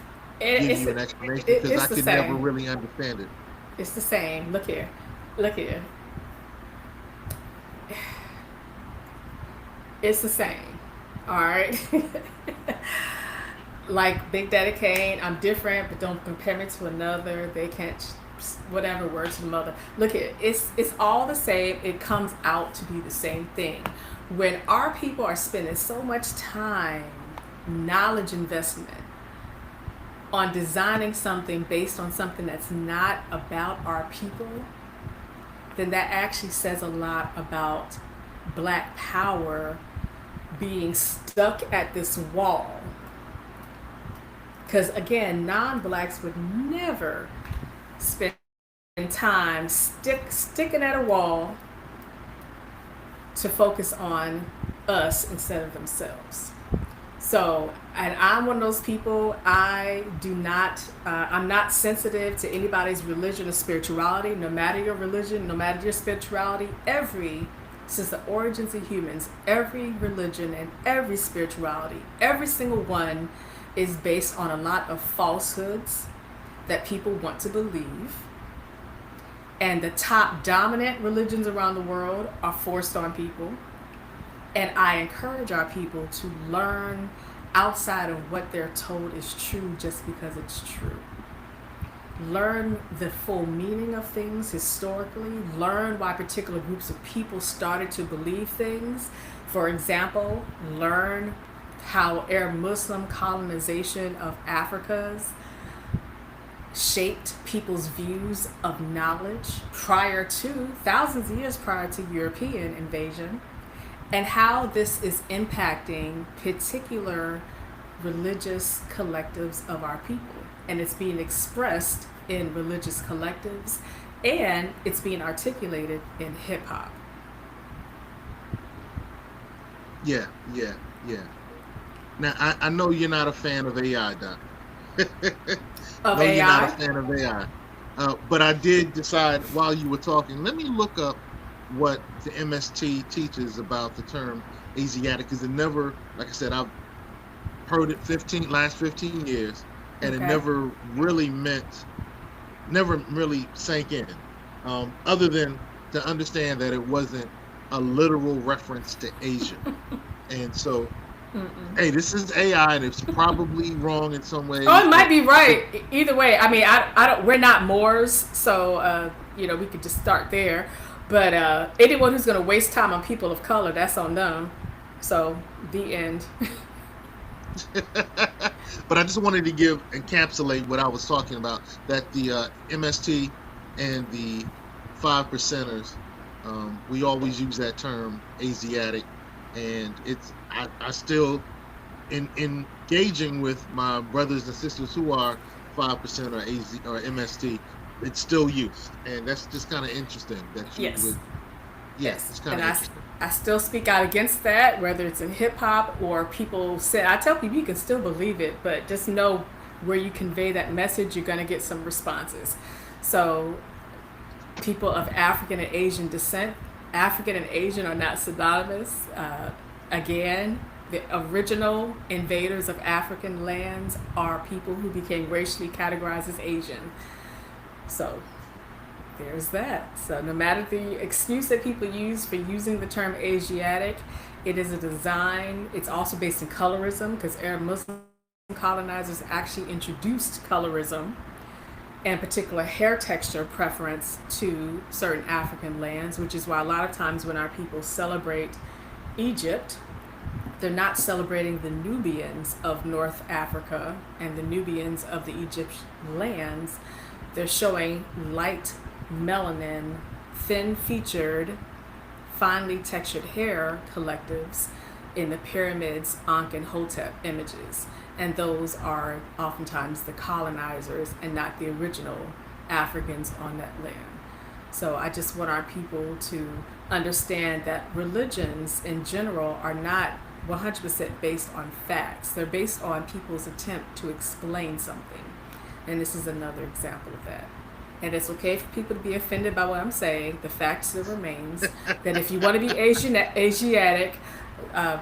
give It's you it, an explanation because it's I the could never same. really understand it. It's the same. Look here, look here. It's the same. All right. Like Big Daddy Kane, I'm different, but don't compare me to another. They can't, whatever word to the mother. Look at it. It's all the same. It comes out to be the same thing. When our people are spending so much time, knowledge investment on designing something based on something that's not about our people, then that actually says a lot about black power being stuck at this wall. Because again, non-blacks would never spend time sticking at a wall to focus on us instead of themselves. So, and I'm one of those people. I do not. I'm not sensitive to anybody's religion or spirituality. No matter your religion, no matter your spirituality, since the origins of humans, every religion and every spirituality, every single one is based on a lot of falsehoods that people want to believe. And the top dominant religions around the world are forced on people. And I encourage our people to learn outside of what they're told is true just because it's true. Learn the full meaning of things historically. Learn why particular groups of people started to believe things. For example, learn how Arab Muslim colonization of Africa's shaped people's views of knowledge prior to, thousands of years prior to European invasion, and how this is impacting particular religious collectives of our people. And it's being expressed in religious collectives, and it's being articulated in hip hop. Yeah, yeah, yeah. Now I know you're not a fan of AI, Doc. Of No, you're not a AI? fan of AI. But I did decide while you were talking, let me look up what the MST teaches about the term Asiatic, because it never, like I said, I've heard it last 15 years, and it Okay. never really sank in, other than to understand that it wasn't a literal reference to Asia. And so, hey, this is AI, and it's probably wrong in some Oh, ways, it but might be I think, right. Either way, I mean, I don't. We're not Moors, so we could just start there. But anyone who's going to waste time on people of color, that's on them. So the end. but I just wanted to encapsulate what I was talking about. That the MST and the five percenters, we always use that term Asiatic, and I still in engaging with my brothers and sisters who are 5% or AZ or MST, it's still used, and that's just kind of interesting that you Yes. would. Yeah, Yes, it's kind and of interesting. I still speak out against that, whether it's in hip hop or people say. I tell people you can still believe it, but just know where you convey that message, you're going to get some responses. So, people of African and Asian descent, African and Asian are not synonymous. Again, the original invaders of African lands are people who became racially categorized as Asian. So, there's that. So no matter the excuse that people use for using the term Asiatic, it is a design. It's also based in colorism because Arab Muslim colonizers actually introduced colorism and particular hair texture preference to certain African lands, which is why a lot of times when our people celebrate Egypt, they're not celebrating the Nubians of North Africa and the Nubians of the Egyptian lands. They're showing light melanin, thin featured, finely textured hair collectives in the pyramids, Ankh, and Hotep images. And those are oftentimes the colonizers and not the original Africans on that land. So I just want our people to understand that religions in general are not 100% based on facts. They're based on people's attempt to explain something. And this is another example of that. And it's okay for people to be offended by what I'm saying. The fact still remains that if you want to be Asiatic, uh,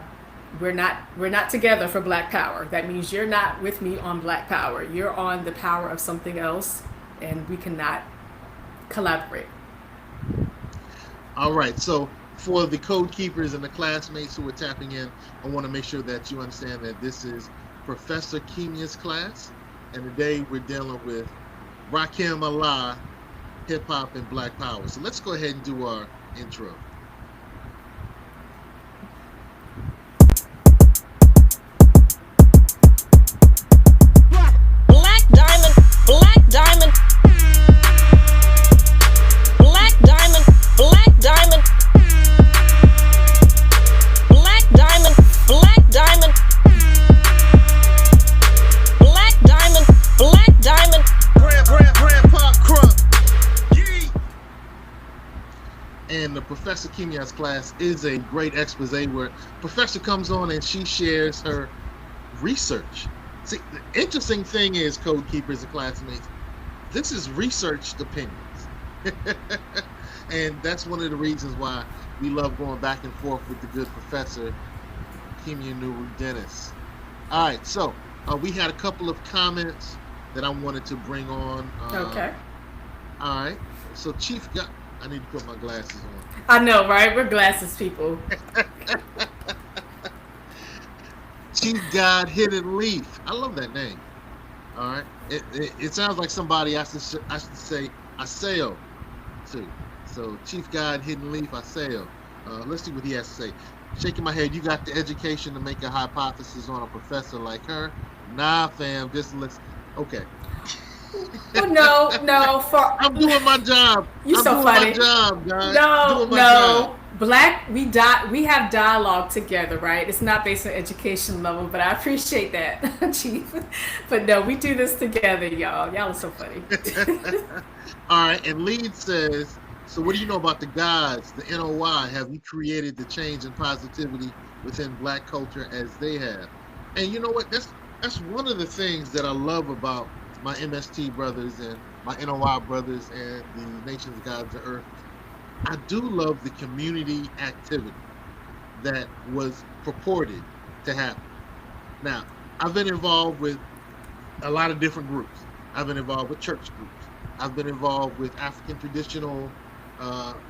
we're not together for Black Power. That means you're not with me on Black Power. You're on the power of something else, and we cannot collaborate. All right. So for the code keepers and the classmates who are tapping in, I want to make sure that you understand that this is Professor Kimya's class, and today we're dealing with Rakim Allah, hip hop and Black Power. So let's go ahead and do our intro. Black diamond, black diamond, black diamond, black diamond, black diamond, black diamond, black diamond, black diamond. Grandpa Crump. Yee! And the Professor Kimya's class is a great expose where Professor comes on and she shares her research. See, the interesting thing is, code keepers and classmates, this is researched opinions. And that's one of the reasons why we love going back and forth with the good Professor Kimya Nuru Dennis. All right, so we had a couple of comments that I wanted to bring on. Okay. All right, so Chief got. I need to put my glasses on. I know, right? We're glasses people. Chief God Hidden Leaf. I love that name. All right, it sounds like somebody I should say Aseo to. So Chief God Hidden Leaf Aseo. Let's see what he has to say. Shaking my head. You got the education to make a hypothesis on a professor like her? Nah, fam. Just listen. Okay. Well, no. I'm doing my job. You so funny. I'm doing my job, guys. No. Job. Black, we have dialogue together, right? It's not based on education level, but I appreciate that, Chief. But no, we do this together, y'all. Y'all are so funny. All right, and Lead says, so what do you know about the gods, the NOI? Have you created the change and positivity within Black culture as they have? And you know what? That's one of the things that I love about my MST brothers and my NOI brothers and the Nations of Gods of Earth. I do love the community activity that was purported to happen. Now, I've been involved with a lot of different groups. I've been involved with church groups. I've been involved with African traditional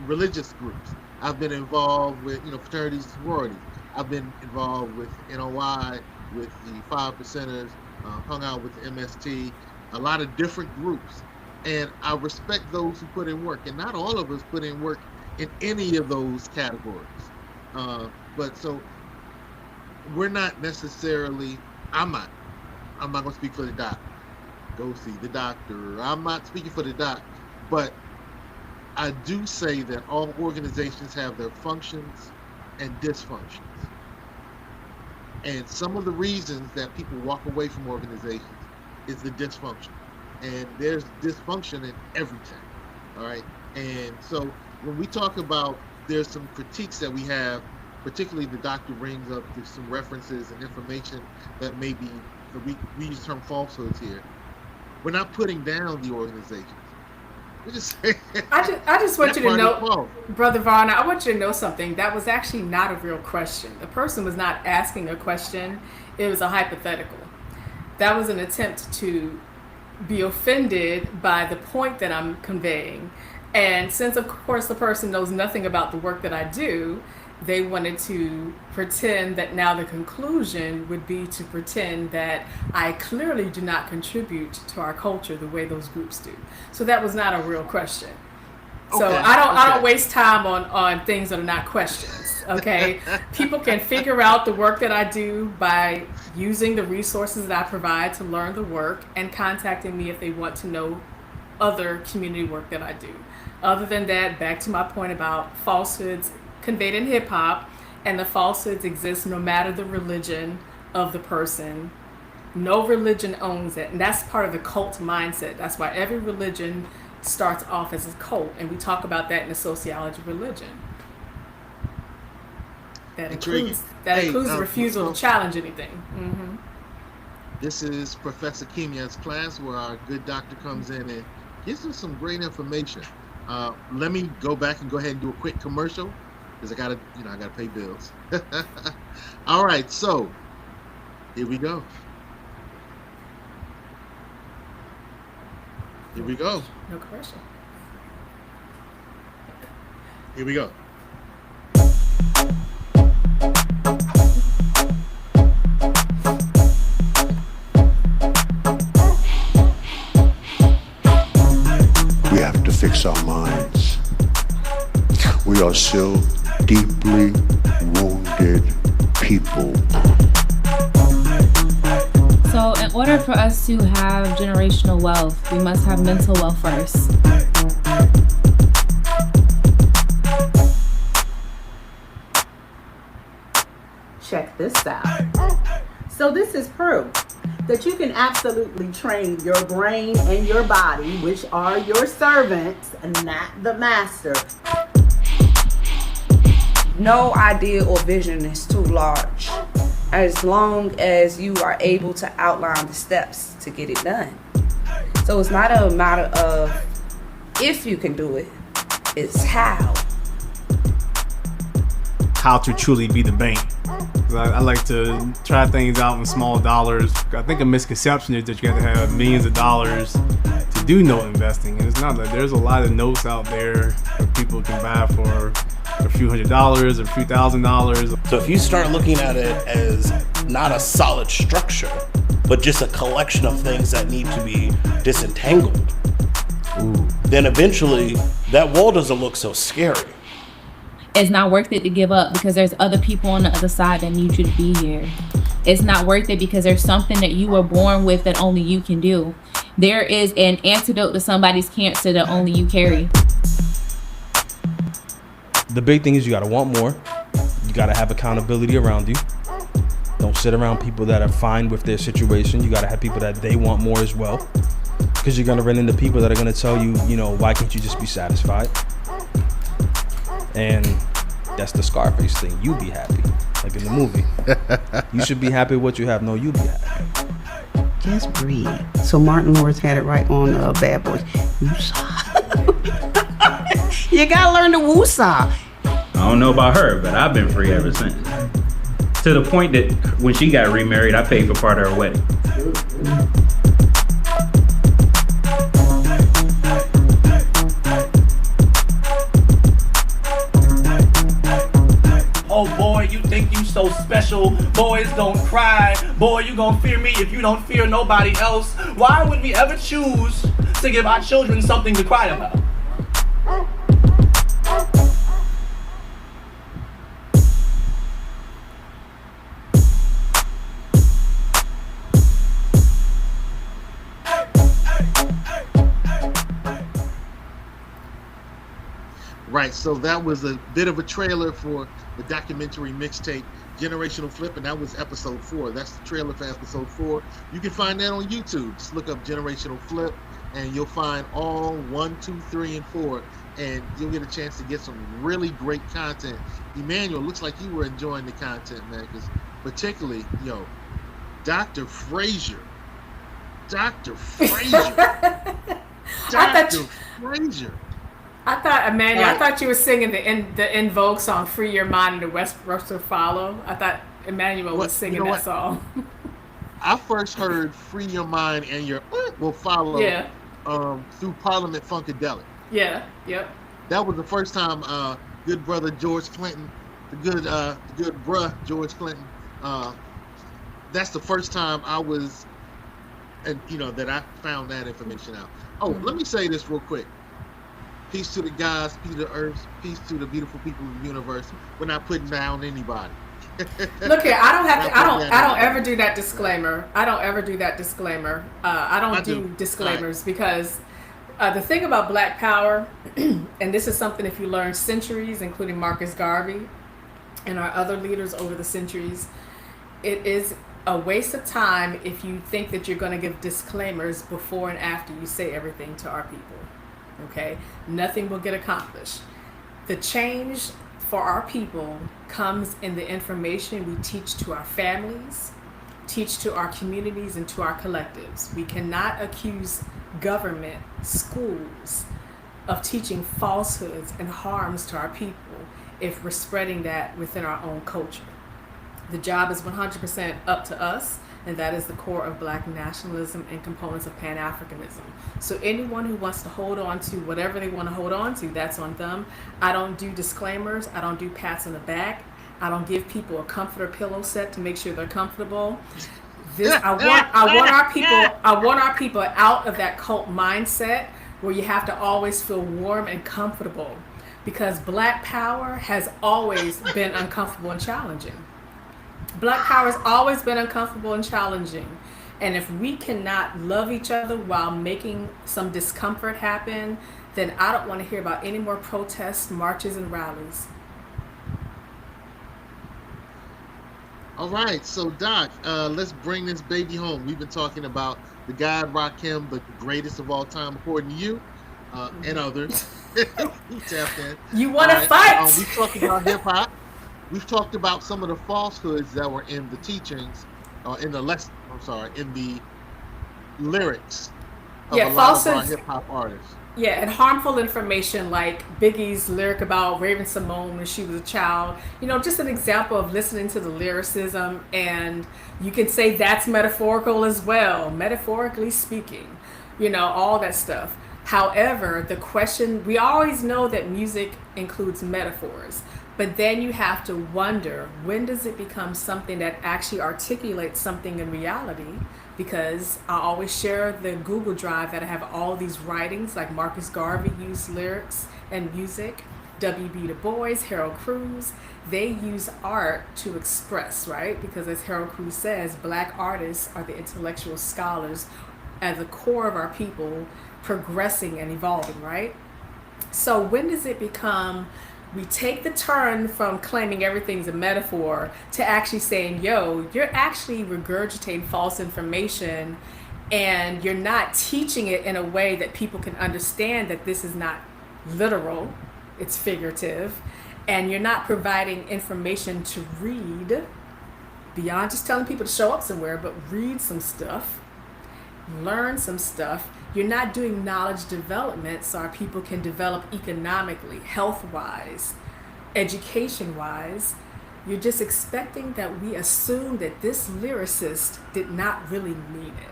religious groups. I've been involved with fraternities and sororities. I've been involved with NOI, with the Five Percenters, hung out with the MST, a lot of different groups. And I respect those who put in work. And not all of us put in work in any of those categories. But so we're not necessarily, I'm not going to speak for the doctor. Go see the doctor. I'm not speaking for the doc. But I do say that all organizations have their functions and dysfunctions. And some of the reasons that people walk away from organizations is the dysfunction. And there's dysfunction in everything. All right. And so when we talk about there's some critiques that we have, particularly the doctor brings up some references and information that may be, we use the term falsehoods here. We're not putting down the organizations. We're just saying. I just want you to know, Brother Varner, I want you to know something. That was actually not a real question. The person was not asking a question. It was a hypothetical. That was an attempt to be offended by the point that I'm conveying. And since, of course, the person knows nothing about the work that I do, they wanted to pretend that now the conclusion would be to pretend that I clearly do not contribute to our culture the way those groups do. So that was not a real question. So okay. I don't waste time on things that are not questions. Okay, people can figure out the work that I do by using the resources that I provide to learn the work and contacting me if they want to know other community work that I do. Other than that, back to my point about falsehoods conveyed in hip hop, and the falsehoods exist no matter the religion of the person. No religion owns it, and that's part of the cult mindset. That's why every religion starts off as a cult, and we talk about that in the sociology of religion. That Intriguing. includes the refusal so to challenge anything. this is Professor Kimya's class where our good doctor comes in and gives us some great information. Let me go back and go ahead and do a quick commercial because I gotta pay bills. All right, so here we go. Here we go. No commercial. Here we go. We have to fix our minds. We are still deeply wounded people. So in order for us to have generational wealth, we must have mental wealth first. Check this out. So this is proof that you can absolutely train your brain and your body, which are your servants, and not the master. No idea or vision is too large, as long as you are able to outline the steps to get it done. So it's not a matter of if you can do it, it's how. How to truly be the bank. I like to try things out in small dollars. I think a misconception is that you have to have millions of dollars to do note investing. And it's not that. There's a lot of notes out there that people can buy for a few $100s, a few $1,000s. So if you start looking at it as not a solid structure, but just a collection of things that need to be disentangled, then eventually that wall doesn't look so scary. It's not worth it to give up because there's other people on the other side that need you to be here. It's not worth it because there's something that you were born with that only you can do. There is an antidote to somebody's cancer that only you carry. The big thing is you gotta want more. You gotta have accountability around you. Don't sit around people that are fine with their situation. You gotta have people that they want more as well. Because you're gonna run into people that are gonna tell you, why can't you just be satisfied? And that's the Scarface thing. You be happy, like in the movie. You should be happy with what you have. No, you be happy. Just breathe. So Martin Lawrence had it right on Bad Boys. You gotta learn the woosah. I don't know about her, but I've been free ever since. To the point that when she got remarried, I paid for part of her wedding. Oh boy, you think you so special. Boys don't cry. Boy, you gon' fear me if you don't fear nobody else. Why would we ever choose to give our children something to cry about? Right, so that was a bit of a trailer for the documentary mixtape Generational Flip, and that was episode 4. That's the trailer for episode 4. You can find that on YouTube. Just look up Generational Flip, and you'll find all 1, 2, 3, and 4, and you'll get a chance to get some really great content. Emmanuel, looks like you were enjoying the content, man, because particularly, Dr. Frazier. Dr. Frazier. Dr. Frazier. I thought, Emmanuel, I thought you were singing the In Vogue song, Free Your Mind and the Rest will Follow. I thought Emmanuel was singing that song. I first heard Free Your Mind and Your Will Follow through Parliament Funkadelic. Yeah, yep. That was the first time good brother George Clinton, the good bruh George Clinton, that's the first time I was, that I found that information out. Oh, let me say this real quick. Peace to the guys, peace to the earth, peace to the beautiful people of the universe. We're not putting down anybody. Look here, I don't ever do that disclaimer. I don't ever do that disclaimer. I don't do disclaimers because the thing about Black Power, and this is something if you learn centuries, including Marcus Garvey and our other leaders over the centuries, it is a waste of time if you think that you're going to give disclaimers before and after you say everything to our people. Okay, nothing will get accomplished. The change for our people comes in the information we teach to our families, teach to our communities, and to our collectives. We cannot accuse government, schools of teaching falsehoods and harms to our people if we're spreading that within our own culture. The job is 100% up to us, and that is the core of Black nationalism and components of Pan-Africanism. So anyone who wants to hold on to whatever they want to hold on to, that's on them. I don't do disclaimers. I don't do pats on the back. I don't give people a comforter pillow set to make sure they're comfortable. I want our people out of that cult mindset where you have to always feel warm and comfortable, because Black power has always been uncomfortable and challenging. Black power has always been uncomfortable and challenging. And if we cannot love each other while making some discomfort happen, then I don't want to hear about any more protests, marches, and rallies. All right, so Doc, let's bring this baby home. We've been talking about the God Rakim, the greatest of all time, according to you, and others. Who tapped in. You want to fight? We've talked about hip hop. We've talked about some of the falsehoods that were in the teachings, in the lyrics of a lot of our hip hop artists. Yeah, and harmful information like Biggie's lyric about Raven Simone when she was a child. You know, just an example of listening to the lyricism, and you can say that's metaphorical as well, metaphorically speaking, you know, all that stuff. However, the question, we always know that music includes metaphors, but then you have to wonder, when does it become something that actually articulates something in reality? Because I always share the Google Drive that I have all these writings, like Marcus Garvey used lyrics and music, W.B. Du Bois, Harold Cruz. They use art to express, right? Because as Harold Cruz says, Black artists are the intellectual scholars at the core of our people, progressing and evolving, right? So when does it become, we take the turn from claiming everything's a metaphor to actually saying, yo, you're actually regurgitating false information and you're not teaching it in a way that people can understand that this is not literal, it's figurative, and you're not providing information to read beyond just telling people to show up somewhere, but read some stuff, learn some stuff. You're not doing knowledge development so our people can develop economically, health-wise, education-wise. You're just expecting that we assume that this lyricist did not really mean it.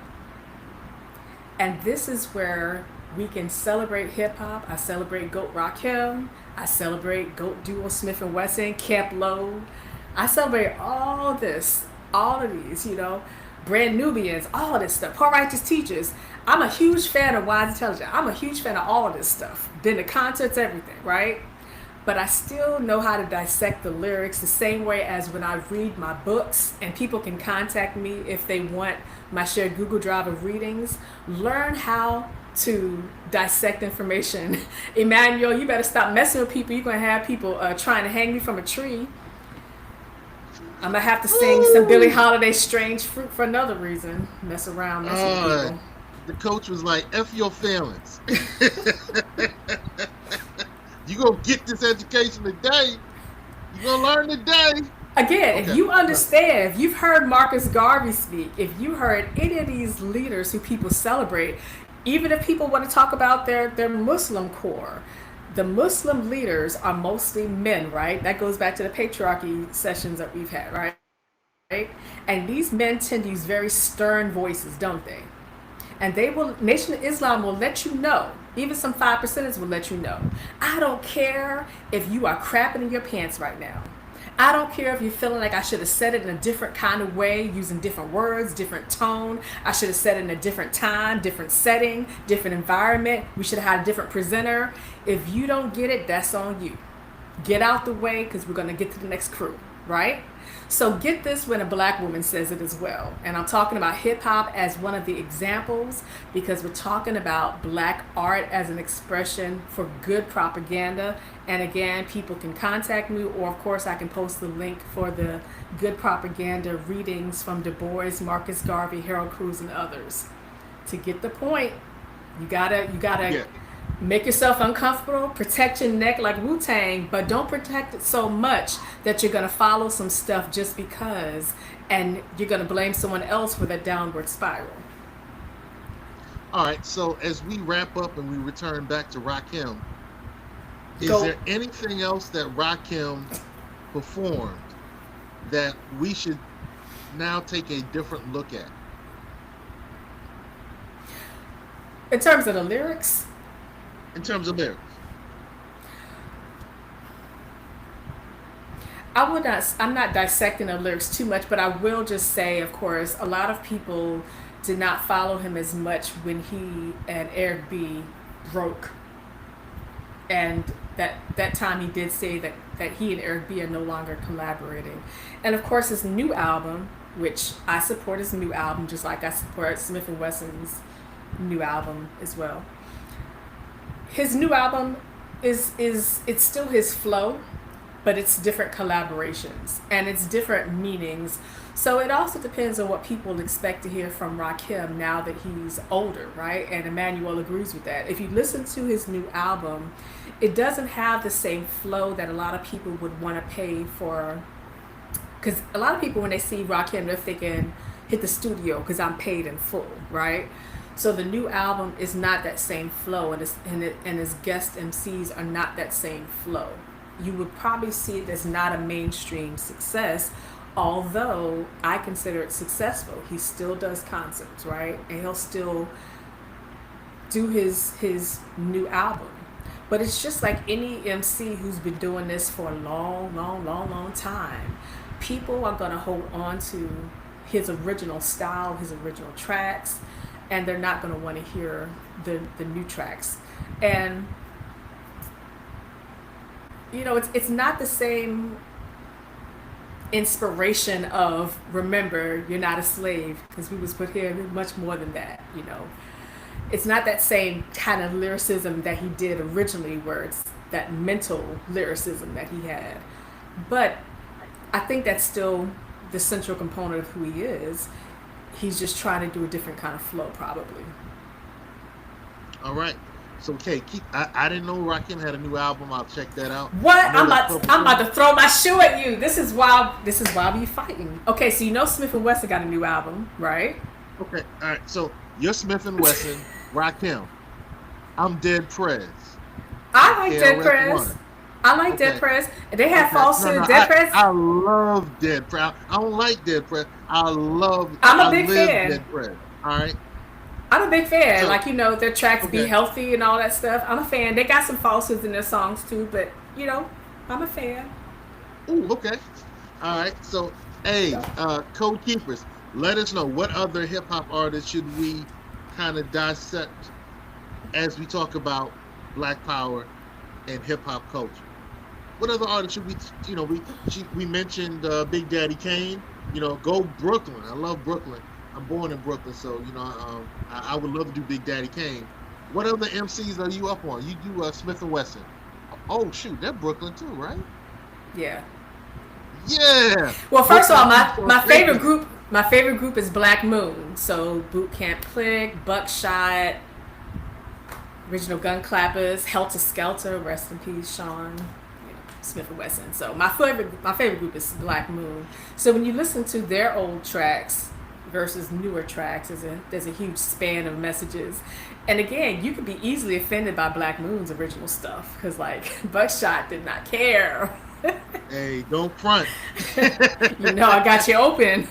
And this is where we can celebrate hip-hop. I celebrate GOAT Rakim. I celebrate GOAT Duo Smith and Wesson, Camp Low. I celebrate all this, all of these, you know, Brand Nubians, all of this stuff, Poor Righteous Teachers. I'm a huge fan of Wise Intelligent. I'm a huge fan of all of this stuff. Been to concerts, everything, right? But I still know how to dissect the lyrics the same way as when I read my books, and people can contact me if they want my shared Google Drive of readings. Learn how to dissect information. Emmanuel, you better stop messing with people. You're going to have people trying to hang me from a tree. I'm going to have to sing some Billie Holiday Strange Fruit for another reason. Mess around, mess with people. The coach was like, F your feelings. You gonna get this education today. You gonna learn today. Again, Okay. if you understand, if you've heard Marcus Garvey speak, if you heard any of these leaders who people celebrate, even if people want to talk about their Muslim core, the Muslim leaders are mostly men, right? That goes back to the patriarchy sessions that we've had, right? And these men tend to use very stern voices, don't they? And they will, Nation of Islam will let you know, even some 5%ers will let you know, I don't care if you are crapping in your pants right now. I don't care if you're feeling like I should have said it in a different kind of way, using different words, different tone. I should have said it in a different time, different setting, different environment. We should have had a different presenter. If you don't get it, that's on you. Get out the way, because we're going to get to the next crew, right? So get this when a Black woman says it as well. And I'm talking about hip hop as one of the examples, because we're talking about Black art as an expression for good propaganda. And again, people can contact me, or of course I can post the link for the good propaganda readings from Du Bois, Marcus Garvey, Harold Cruz, and others. To get the point, you gotta Make yourself uncomfortable, protect your neck like Wu-Tang, but don't protect it so much that you're going to follow some stuff just because, and you're going to blame someone else for that downward spiral. All right, so as we wrap up and we return back to Rakim, is Go. there anything else that Rakim performed that we should now take a different look at? In terms of the lyrics, In terms of lyrics. I'm not dissecting the lyrics too much, but I will just say, of course, a lot of people did not follow him as much when he and Eric B broke. And that time he did say that he and Eric B are no longer collaborating. And of course his new album, which I support his new album, just like I support Smith & Wesson's new album as well. His new album is it's still his flow, but it's different collaborations and it's different meanings. So it also depends on what people expect to hear from Rakim now that he's older, right? And Emmanuel agrees with that. If you listen to his new album, it doesn't have the same flow that a lot of people would want to pay for. Because a lot of people, when they see Rakim, they're thinking, hit the studio because I'm paid in full, right? So the new album is not that same flow, and his guest MCs are not that same flow. You would probably see it as not a mainstream success, although I consider it successful. He still does concerts, right? And he'll still do his new album. But it's just like any MC who's been doing this for a long time. People are going to hold on to his original style, his original tracks, and they're not going to want to hear the new tracks. And you know, it's not the same inspiration of, remember, you're not a slave, because we was put here much more than that, you know. It's not that same kind of lyricism that he did originally, where it's that mental lyricism that he had. But I think that's still the central component of who he is. He's just trying to do a different kind of flow, probably. All right. So, okay, I didn't know Rakim had a new album. I'll check that out. What? I'm about to throw my shoe at you. This is why we fighting. Okay, so you know Smith & Wesson got a new album, right? Okay, all right. So you're Smith & Wesson, Rakim. I'm Dead Prez. I like Dead Prez. I like Dead Prez. They had falsehoods. Dead Prez. I love Dead Prez. I don't like Dead Prez. I'm a big fan. Dead Prez. All right. I'm a big fan. So, like, you know, their tracks Be Healthy and all that stuff. I'm a fan. They got some falsehoods in their songs too, but you know, I'm a fan. Ooh, okay. All right. So, hey, Code Keepers, let us know what other hip hop artists should we kind of dissect as we talk about Black Power and hip hop culture. What other artists should we, you know, we mentioned Big Daddy Kane. You know, go Brooklyn. I love Brooklyn. I'm born in Brooklyn, so you know I would love to do Big Daddy Kane. What other MCs are you up on? You do Smith & Wesson. Oh shoot, they're Brooklyn too, right? Yeah. Yeah. Well, first of all, my favorite group is Black Moon. So Boot Camp Click, Buckshot, Original Gun Clappers, Helter Skelter, rest in peace, Sean. You know, Smith & Wesson. So my favorite group is Black Moon. So when you listen to their old tracks versus newer tracks, there's a huge span of messages. And again, you could be easily offended by Black Moon's original stuff because, like, Buckshot did not care. Hey, don't front. You know, I got you open.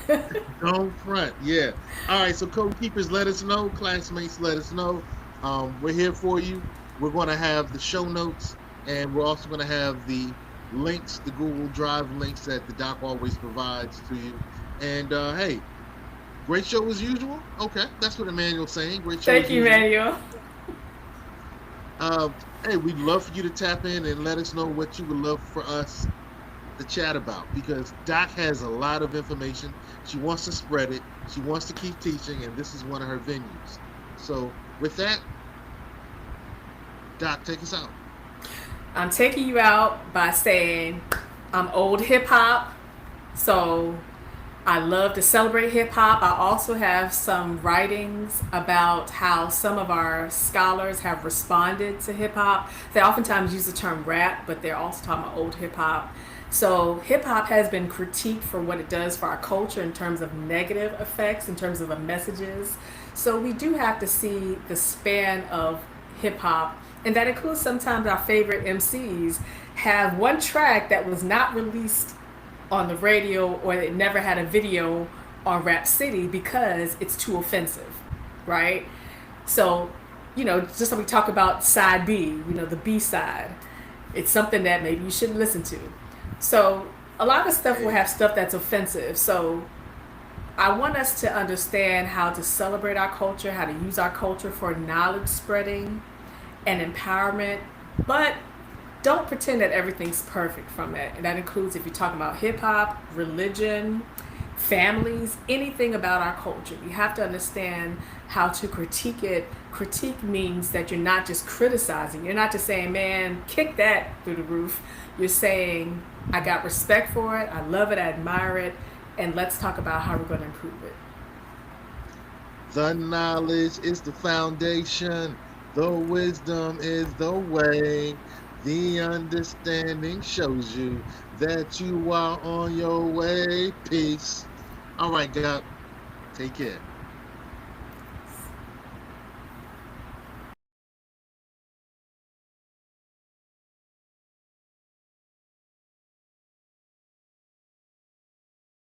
Don't front, yeah. All right, so Code Keepers, let us know. Classmates, let us know. We're here for you. We're going to have the show notes, and we're also going to have the links, the Google Drive links that the doc always provides to you. And, hey, great show as usual. Okay, that's what Emmanuel's saying. Great show. Thank you, Emmanuel. Hey, we'd love for you to tap in and let us know what you would love for us to chat about, because Doc has a lot of information. She wants to spread it. She wants to keep teaching, and this is one of her venues. So with that, Doc, take us out. I'm taking you out by saying I'm old hip hop, so I love to celebrate hip hop. I also have some writings about how some of our scholars have responded to hip hop. They oftentimes use the term rap, but they're also talking about old hip hop. So hip hop has been critiqued for what it does for our culture in terms of negative effects, in terms of the messages. So we do have to see the span of hip hop, and that includes sometimes our favorite MCs have one track that was not released on the radio, or it never had a video on Rap City because it's too offensive, right? So, just like we talk about side B, the B side, it's something that maybe you shouldn't listen to. So a lot of stuff will have stuff that's offensive. So I want us to understand how to celebrate our culture, how to use our culture for knowledge spreading and empowerment, but don't pretend that everything's perfect from it. And that includes if you're talking about hip hop, religion, families, anything about our culture. You have to understand how to critique it. Critique means that you're not just criticizing. You're not just saying, man, kick that through the roof. You're saying, I got respect for it, I love it, I admire it, and let's talk about how we're going to improve it. The knowledge is the foundation. The wisdom is the way. The understanding shows you that you are on your way. Peace. All right, God. Take care.